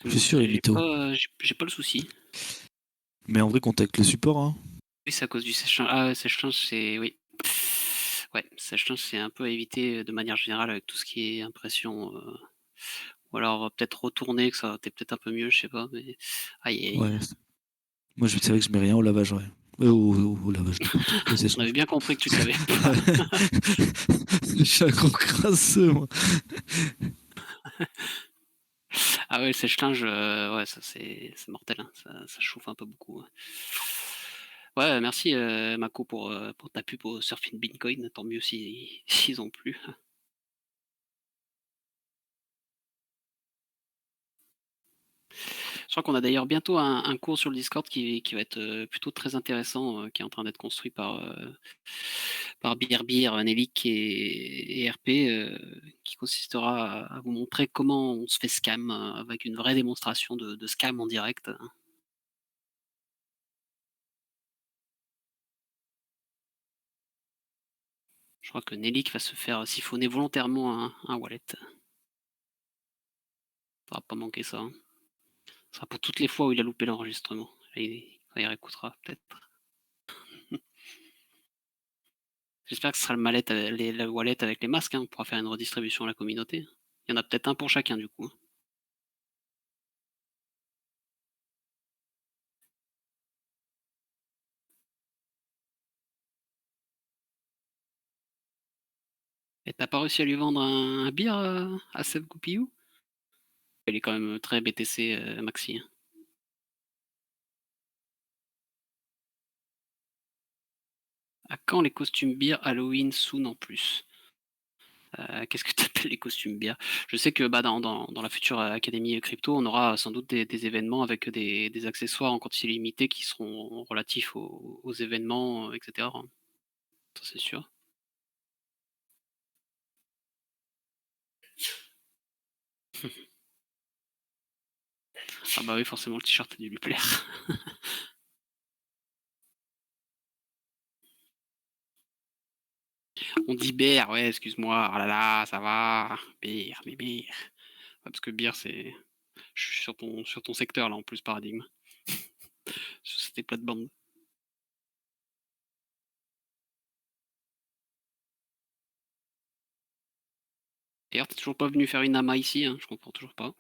Je suis sûr, il est mytho. J'ai pas le souci. Mais en vrai, contacte le support, hein. Oui, c'est à cause du sèche-linge. Ah ouais, sèche-linge, c'est. Oui. Ouais, sèche-linge, c'est un peu à éviter de manière générale avec tout ce qui est impression. Ou alors peut-être retourner, que ça aurait été peut-être un peu mieux, je sais pas, mais. Aïe, aïe. Ouais. Moi, c'est vrai que je mets rien au lavage, ouais. Au lavage, n'importe quoi. Au On avait sèche-linge. bien compris que tu te l'avais pas. Je suis un gros crasseux, moi. Ah ouais, le sèche-linge, ouais, ça c'est mortel, hein, ça chauffe un peu beaucoup. Ouais, merci Mako pour ta pub au Surfing Bitcoin, tant mieux si s'ils ont plu. Je crois qu'on a d'ailleurs bientôt un cours sur le Discord qui va être plutôt très intéressant, qui est en train d'être construit par Birbir, Nelik et RP, qui consistera à vous montrer comment on se fait scam avec une vraie démonstration de scam en direct. Je crois que Nelik va se faire siphonner volontairement un wallet. Ça va pas manquer ça, hein. Ce sera pour toutes les fois où il a loupé l'enregistrement. Quand il réécoutera, peut-être. J'espère que ce sera le wallet avec les masques, hein. On pourra faire une redistribution à la communauté. Il y en a peut-être un pour chacun, du coup. Et t'as pas réussi à lui vendre un beer à Seb Goupillou? Elle est quand même très BTC, Maxi, hein. À quand les costumes beer Halloween soon en plus? Qu'est-ce que tu appelles les costumes bières? Je sais que bah, dans la future académie crypto, on aura sans doute des événements avec des accessoires en quantité limitée qui seront relatifs aux événements, etc. Ça, c'est sûr. Ah bah oui, forcément, le t-shirt a dû lui plaire. On dit bière, ouais, excuse-moi. Oh là là, ça va. Bière, mais bière. Parce que bière, c'est. Je suis sur ton secteur là en plus, paradigme. Sur cette plate-bande. D'ailleurs, t'es toujours pas venu faire une AMA ici, hein, je comprends toujours pas.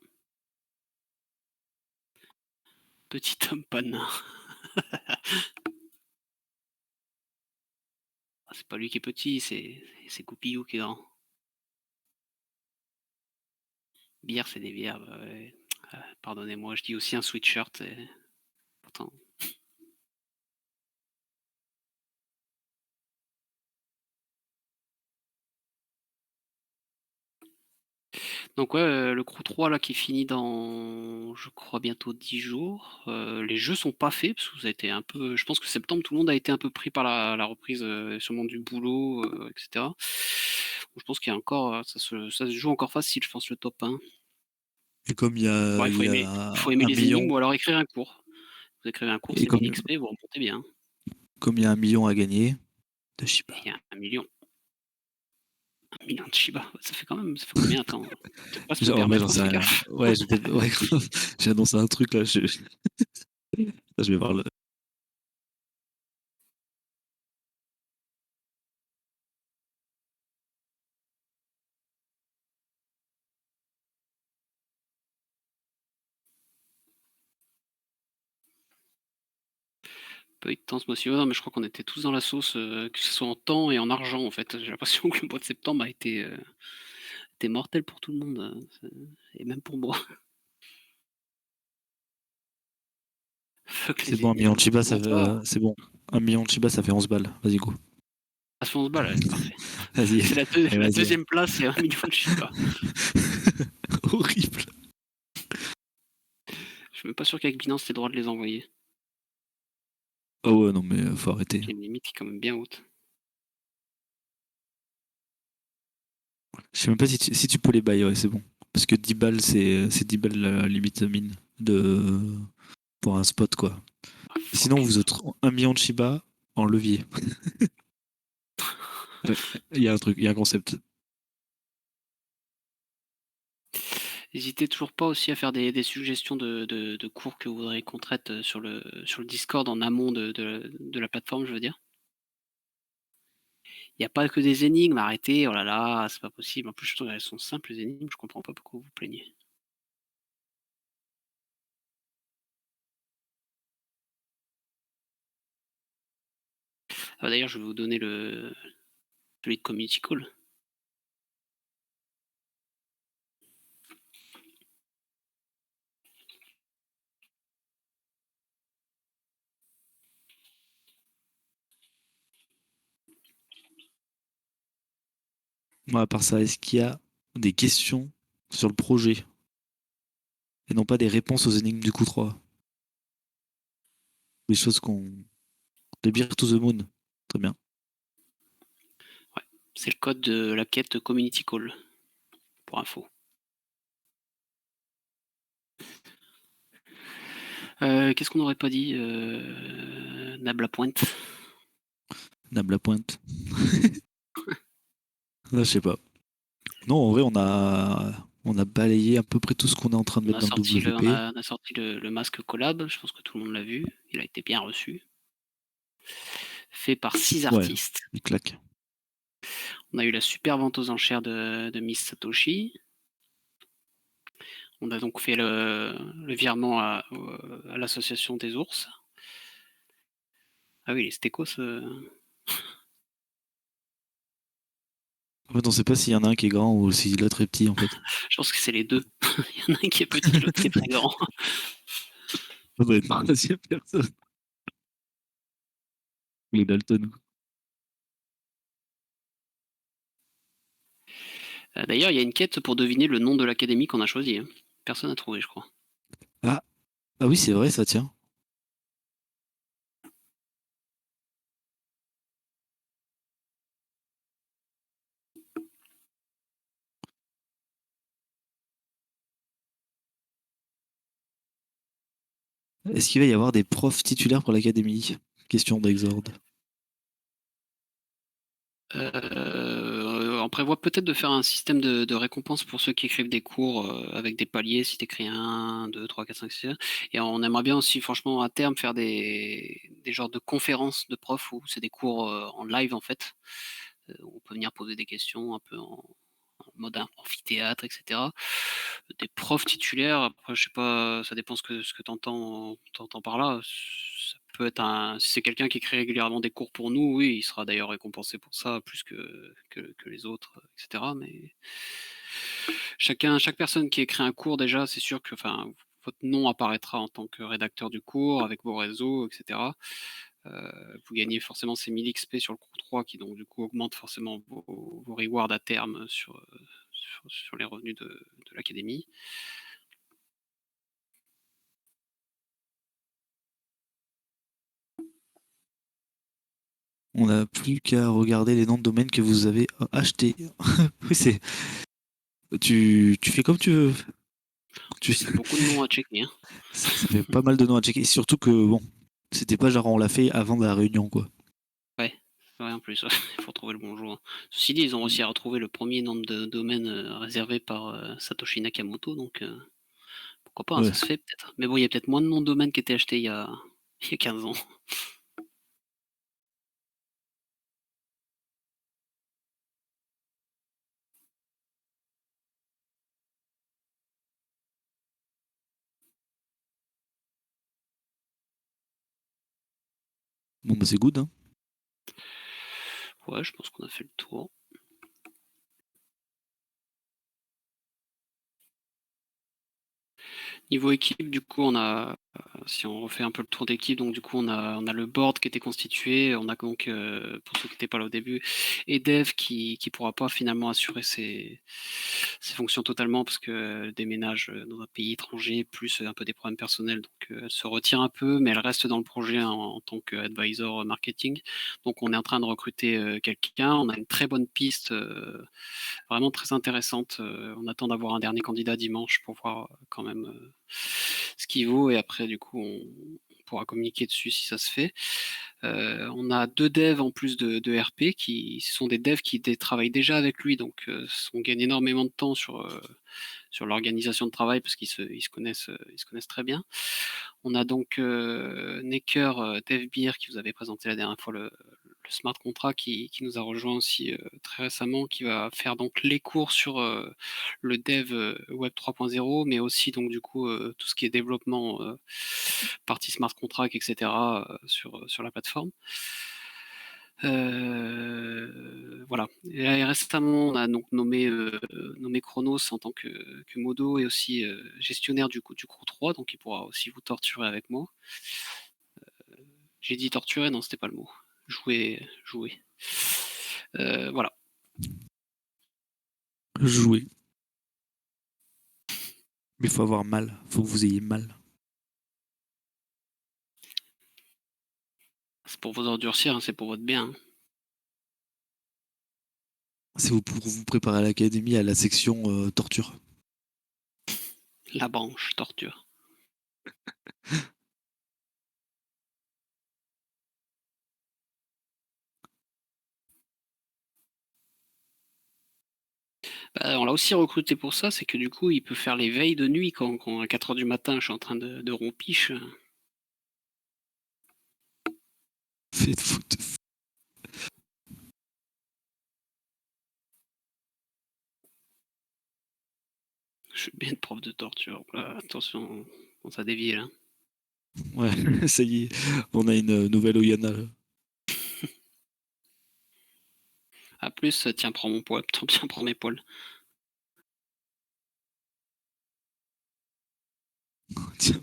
Petit homme panard. C'est pas lui qui est petit, c'est Goupillou qui est grand. Bière, c'est des bières. Ouais. Pardonnez-moi, je dis aussi un sweatshirt. Et... Pourtant. Donc ouais, le Crew 3 là qui finit dans, je crois, bientôt 10 jours. Les jeux sont pas faits parce que vous avez été un peu. Je pense que septembre, tout le monde a été un peu pris par la reprise, sûrement du boulot, etc. Donc, je pense qu'il y a encore, ça se joue encore facile, je pense, le top 1. Et comme Bon, il y faut a aimer un les énigmes million, ou alors écrire un cours. Vous écrivez un cours, et c'est 1000 XP, vous remontez bien. comme il y a 1 million à gagner de Et Shiba. il y a 1 million. 1 million de Shiba. Ça fait combien? Attends, peut-être pas se le En vrai, permettre, j'en hein, sais fais rien. gaffe. Ouais, ouais, j'ai annoncé un truc là. Je vais voir le. Pas eu de temps ce mois-ci. Ouais, non, mais je crois qu'on était tous dans la sauce, que ce soit en temps et en argent en fait. J'ai l'impression que le mois de septembre a été mortel pour tout le monde, et même pour moi. Fuck C'est les bon, 1 million de énigmes. Shiba, Bon, ça va. c'est bon. 1 million de Shiba, ça fait 11 balles. Vas-y, go. À 11 balles, ouais, parfait. Vas-y. C'est Allez, la vas-y. deuxième place, c'est 1 million de Shiba. Horrible. Je suis même pas sûr qu'avec Binance, t'aies le droit de les envoyer. Oh ouais, non, mais faut arrêter. J'ai une limite qui est quand même bien haute. Je sais même pas si tu peux les bailler, ouais, c'est bon. Parce que 10 balles, c'est 10 balles la limite mine pour un spot, quoi. Ah, Sinon, fuck. vous autres, 1 million de Shiba en levier. Ouais, il y a un truc, il y a un concept. N'hésitez toujours pas aussi à faire des suggestions de cours que vous voudriez qu'on traite sur le Discord en amont de la plateforme, je veux dire. Il n'y a pas que des énigmes, arrêtez, oh là là, c'est pas possible. En plus, je trouve qu'elles sont simples, les énigmes, je comprends pas pourquoi vous vous plaignez. Ah, d'ailleurs, je vais vous donner celui de Community Call. Moi, à part ça, est-ce qu'il y a des questions sur le projet et non pas des réponses aux énigmes du coup 3? Des choses qu'on. Des Beer to the Moon. Très bien. C'est le code de la quête Community Call, pour info. Qu'est-ce qu'on n'aurait pas dit Nabla Pointe. Nable à pointe. Là, je sais pas. Non, en vrai, on a balayé à peu près tout ce qu'on est en train de On mettre a dans le sorti WP. on a sorti le masque collab, je pense que tout le monde l'a vu. Il a été bien reçu. Fait par 6 Ouais, artistes. il claque. On a eu la super vente aux enchères de Miss Satoshi. On a donc fait le virement à l'association des ours. Ah oui, les stécos. En fait, on sait pas s'il y en a un qui est grand ou si l'autre est petit, en fait. Je pense que c'est les deux. Il y en a un qui est petit, l'autre qui est très grand. Ça doit être la troisième personne. Les Dalton. D'ailleurs, il y a une quête pour deviner le nom de l'académie qu'on a choisi. Hein. Personne n'a trouvé, je crois. Ah, ah oui, c'est vrai, ça tient. Est-ce qu'il va y avoir des profs titulaires pour l'académie? Question d'Exord. on prévoit peut-être de faire un système de récompense pour ceux qui écrivent des cours avec des paliers, si tu écris 1, 2, 3, 4, 5, 6. Et on aimerait bien aussi, franchement, à terme, faire des genres de conférences de profs où c'est des cours en live, en fait. On peut venir poser des questions un peu en mode amphithéâtre, etc. Des profs titulaires, après, je sais pas, ça dépend ce que tu entends par là. Ça peut être si c'est quelqu'un qui écrit régulièrement des cours pour nous, oui, il sera d'ailleurs récompensé pour ça, plus que les autres, etc. Mais chaque personne qui écrit un cours, déjà, c'est sûr que votre nom apparaîtra en tant que rédacteur du cours, avec vos réseaux, etc. Vous gagnez forcément ces 1000 XP sur le cours 3 qui donc du coup augmentent forcément vos rewards à terme sur les revenus de l'académie. On n'a plus qu'à regarder les noms de domaine que vous avez achetés. Oui, tu fais comme tu veux. C'est beaucoup de noms à checker. Hein. Ça fait pas mal de noms à checker. Surtout que, bon, c'était pas genre on l'a fait avant la réunion, quoi. Ouais, en plus, il faut trouver le bon jour. Ceci dit, ils ont réussi à retrouver le premier nom de domaine réservé par Satoshi Nakamoto, donc pourquoi pas, hein, ça se fait peut-être. Mais bon, il y a peut-être moins de noms de domaine qui étaient achetés il y a 15 ans. Bon, bah c'est good, hein. Ouais, je pense qu'on a fait le tour. Niveau équipe, du coup, si on refait un peu le tour d'équipe, donc du coup, on a le board qui était constitué, on a donc, pour ceux qui n'étaient pas là au début, et Dev qui pourra pas finalement assurer ses fonctions totalement parce que déménage dans un pays étranger, plus un peu des problèmes personnels, donc elle se retire un peu, mais elle reste dans le projet en tant qu'advisor marketing. Donc on est en train de recruter quelqu'un, on a une très bonne piste, vraiment très intéressante. On attend d'avoir un dernier candidat dimanche pour voir quand même ce qu'il vaut et après du coup on pourra communiquer dessus si ça se fait. On a 2 devs en plus de RP qui sont des devs qui travaillent déjà avec lui, donc on gagne énormément de temps sur l'organisation de travail parce ils se connaissent très bien. On a donc Necker, DevBeer qui vous avait présenté la dernière fois le smart contract qui nous a rejoint aussi très récemment, qui va faire donc les cours sur le dev web 3.0, mais aussi donc du coup tout ce qui est développement, partie smart contract, etc. sur la plateforme. Voilà. Et récemment, on a donc nommé Chronos en tant que modo et aussi gestionnaire du cours 3, donc il pourra aussi vous torturer avec moi. J'ai dit torturer, non, c'était pas le mot. Jouer. Voilà. Jouer. Mais il faut avoir mal. Faut que vous ayez mal. C'est pour vous endurcir, hein, c'est pour votre bien. Hein. C'est pour vous préparer à l'académie, à la section torture. La branche torture. Bah, on l'a aussi recruté pour ça, c'est que du coup, il peut faire les veilles de nuit quand à 4h du matin, je suis en train de rompiche. Faites-vous Je suis bien prof de torture. Attention, on ça dévie là. Ouais, ça y est, on a une nouvelle Oyana. Là. A plus, tiens, prends mon poids, tiens, prends mes poils. Tiens,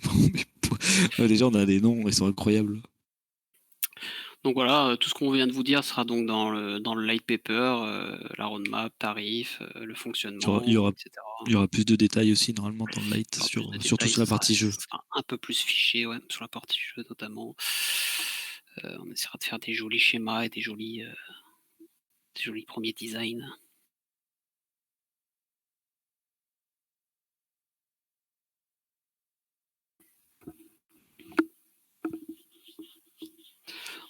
déjà, on a des noms, ils sont incroyables. Donc voilà, tout ce qu'on vient de vous dire sera donc dans le light paper, la roadmap, tarif, le fonctionnement, etc. Il y aura plus de détails aussi normalement dans le light, surtout sur la partie jeu. Ça sera un peu plus fiché, ouais, sur la partie jeu notamment. On essaiera de faire des jolis schémas et des jolis premiers designs.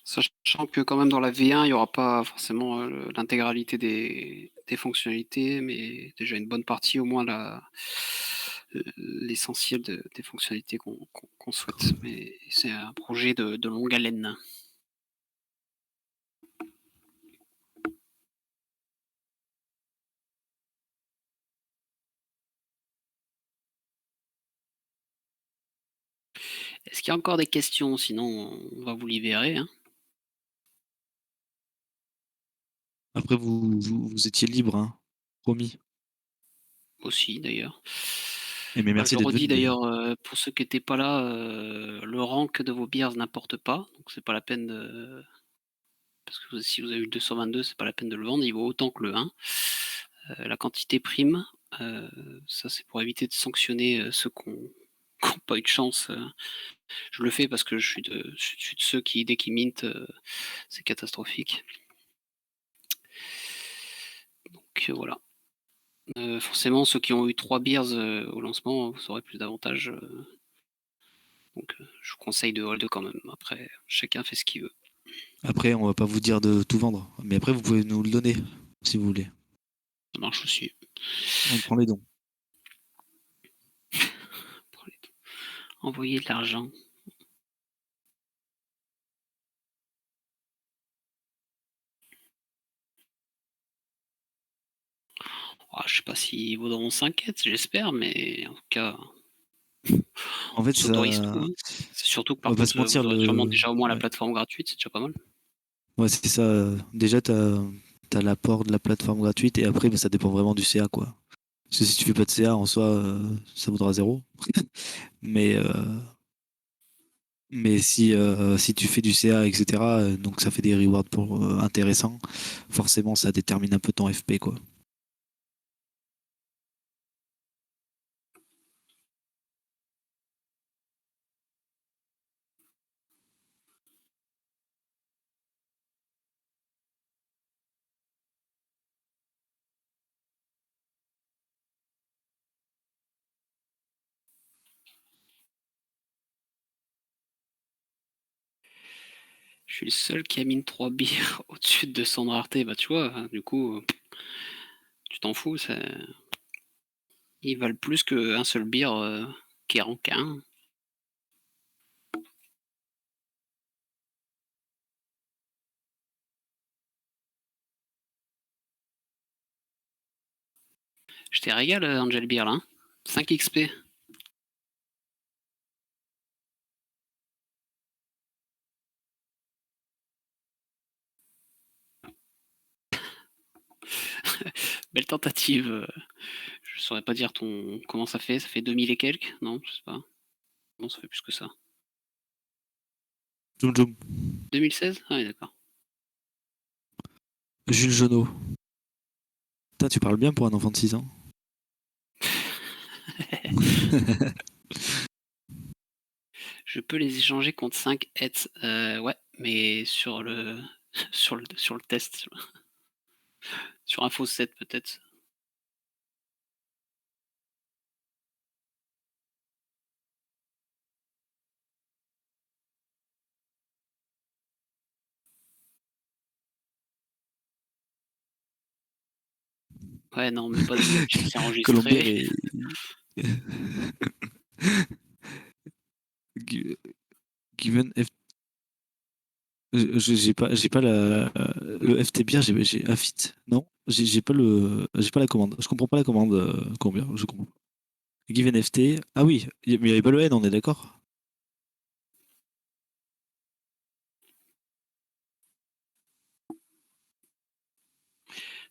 Sachant que quand même dans la V1, il n'y aura pas forcément l'intégralité des des fonctionnalités, mais déjà une bonne partie, au moins l'essentiel des fonctionnalités qu'on souhaite. Mais c'est un projet de longue haleine. Est-ce qu'il y a encore des questions? Sinon, on va vous libérer, hein. Après, vous étiez libre, hein, promis. Aussi d'ailleurs. Et mais merci Je d'être redis venu d'ailleurs. d'ailleurs, pour ceux qui étaient pas là, le rank de vos beers n'importe pas, donc c'est pas la peine de parce que si vous avez eu le 222, c'est pas la peine de le vendre, il vaut autant que le 1. La quantité prime, ça c'est pour éviter de sanctionner, ceux qui ont pas eu de chance, je le fais parce que je suis de ceux qui dès qu'ils mintent, c'est catastrophique. Donc voilà. Forcément ceux qui ont eu 3 beers, au lancement, vous aurez plus d'avantages, donc je vous conseille de hold quand même. Après, chacun fait ce qu'il veut. Après, on va pas vous dire de tout vendre. Mais après, vous pouvez nous le donner, si vous voulez. Ça marche aussi. On prend les dons. Envoyer de l'argent. Je sais pas s'ils vaudront 5 j'espère, mais en tout cas, En on fait, s'autorise ça, tout, hein. C'est surtout que on par va pas se contre, mentir, vous aurez sûrement le, déjà au moins la ouais, plateforme gratuite, c'est déjà pas mal. ouais, c'est ça. Déjà, t'as l'apport de la plateforme gratuite et après, bah, ça dépend vraiment du CA, quoi. Parce que si tu fais pas de CA en soi, ça vaudra zéro. Mais, si tu fais du CA, etc., donc ça fait des rewards pour intéressants, forcément, ça détermine un peu ton FP, quoi. Je suis le seul qui a mis 3 bières au-dessus de 200 de rareté. Bah, tu vois, hein, du coup, tu t'en fous, ils valent plus qu'un seul beer, qui est rank 1. Je t'ai régalé, Angel Beer, là, hein. 5 XP. Belle tentative, je saurais pas dire comment ça fait? Ça fait 2000 et quelques? Non, je sais pas. Non, ça fait plus que ça. Joum Joum. 2016? Ah oui, d'accord. Jules Jonot. Putain, tu parles bien pour un enfant de 6 ans. Je peux les échanger contre 5 heads. Ouais, mais sur le sur le test, sur un faux set peut-être. Ouais, non, mais pas de match, c'est Colombier enregistré. et. Gi- Given F. J'ai pas le FT bien, j'ai Affit. Non, j'ai pas la commande. Je comprends pas la commande combien, je comprends pas. Given FT. Ah oui, mais il n'y avait pas le N, on est d'accord?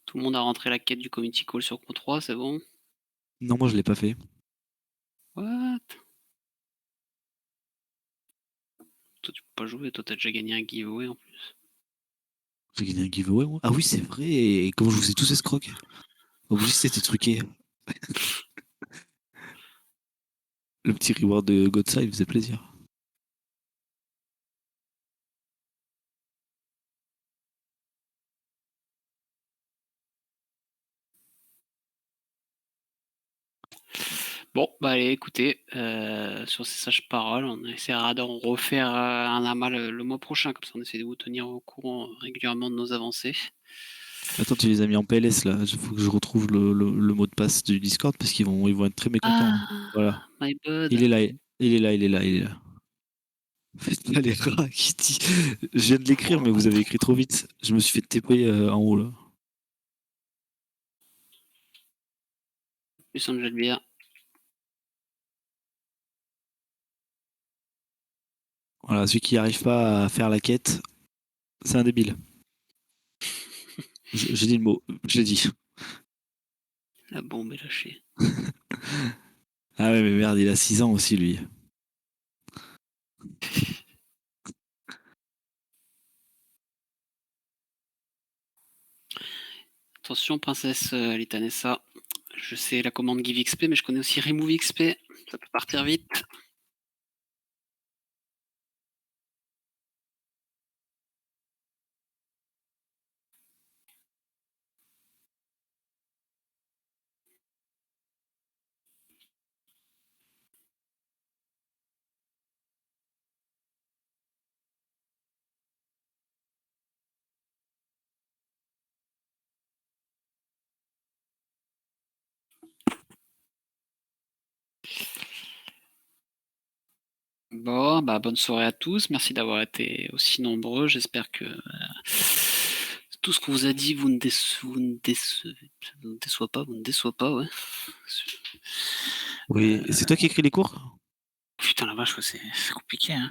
Tout le monde a rentré la quête du community call sur Pro 3, c'est bon? Non, moi je l'ai pas fait. What? Toi, tu peux pas jouer, toi, t'as déjà gagné un giveaway en plus. J'ai gagné un giveaway, moi. Ah oui, c'est vrai. Et comment je vous ai tous escrocs? Obligé, c'était truqué. Le petit reward de Godsa, il faisait plaisir. Bon, bah allez, écoutez, sur ces sages paroles, on essaiera d'en refaire un amas le mois prochain, comme ça on essaie de vous tenir au courant régulièrement de nos avancées. Attends, tu les as mis en PLS là. Il faut que je retrouve le mot de passe du Discord parce qu'ils vont être très mécontents. Ah, Voilà. my bad. Il est là. Il est là. Il est là. Il est là. Faites pas les rats qui dit. Je viens de l'écrire, mais vous avez écrit trop vite. Je me suis fait TP en haut là. Plus un jet de bière. Voilà, celui qui n'arrive pas à faire la quête, c'est un débile. J'ai dit le mot. Je l'ai dit. La bombe est lâchée. Ah ouais, mais merde, il a 6 ans aussi lui. Attention, princesse Litanessa. Je sais la commande Give XP, mais je connais aussi Remove XP. Ça peut partir vite. Bon, bah bonne soirée à tous. Merci d'avoir été aussi nombreux. J'espère que tout ce qu'on vous a dit vous ne déçoit pas, vous ne déçoit pas, ouais. Oui, et c'est toi qui écris les cours? Putain la vache, ouais, c'est compliqué. Hein.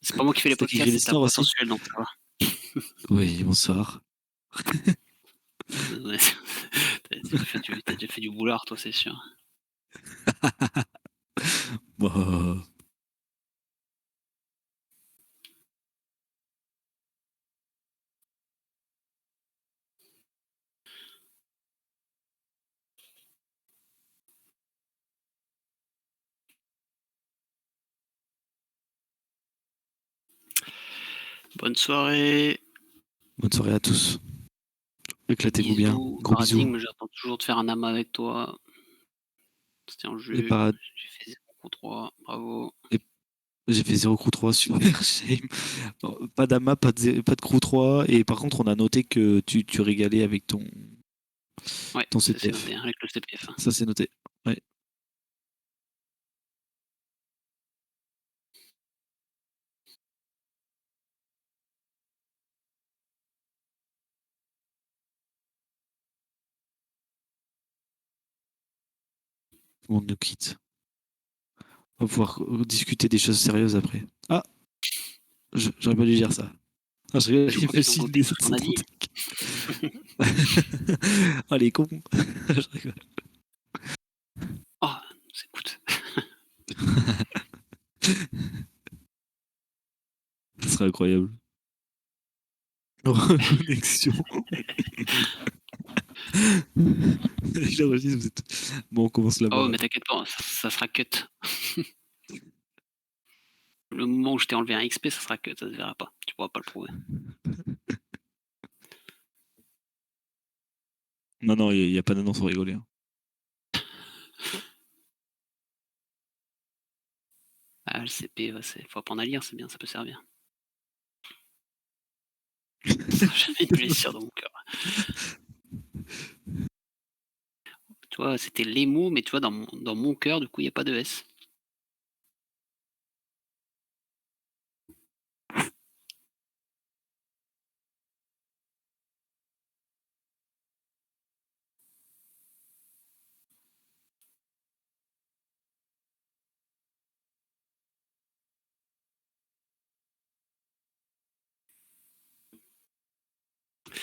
C'est pas moi qui fais les C'est toi qui écris podcasts, c'est ta l'histoire voix aussi? sensuelle, donc ça va. Oui, bonsoir. Ouais. T'as déjà fait du boulard, toi, c'est sûr. Bah, Bonne soirée. bonne soirée à tous. Éclatez-vous bien. Bisous. Gros bisous. Paradigme, j'attends toujours de faire un amas avec toi. C'était en jeu. Et parade. J'ai fait 0 contre 3. Bravo. J'ai fait 0 crew 3, super shame. Bon, pas d'AMA, pas de crew 3. Et par contre, on a noté que tu régalais avec ton Ouais, ça c'est CPF. noté, hein, avec le CPF. Ça, c'est noté. Ouais. On nous quitte. On va pouvoir discuter des choses sérieuses après. Ah, j'aurais pas dû dire ça. Ah, je rigole, Je crois qu'ils ont j'imagine copié les tout ce autres qu'on sont a trop dit. Ah, les cons. Je rigole. Oh, écoute. Ça serait incroyable. Reconnexion. Je l'enregistre, vous êtes... Bon, on commence là-bas. Oh, Là. mais t'inquiète pas, ça sera cut. Le moment où je t'ai enlevé un XP, ça sera cut, ça se verra pas. Tu pourras pas le prouver. Non, non, il n'y a pas d'annonce pour rigoler. Hein. Ah, le CP, ouais, faut apprendre à lire, c'est bien, ça peut servir. Ça n'a jamais une blessure dans mon cœur. Tu vois, c'était les mots, mais tu vois, dans mon cœur, du coup, il n'y a pas de S.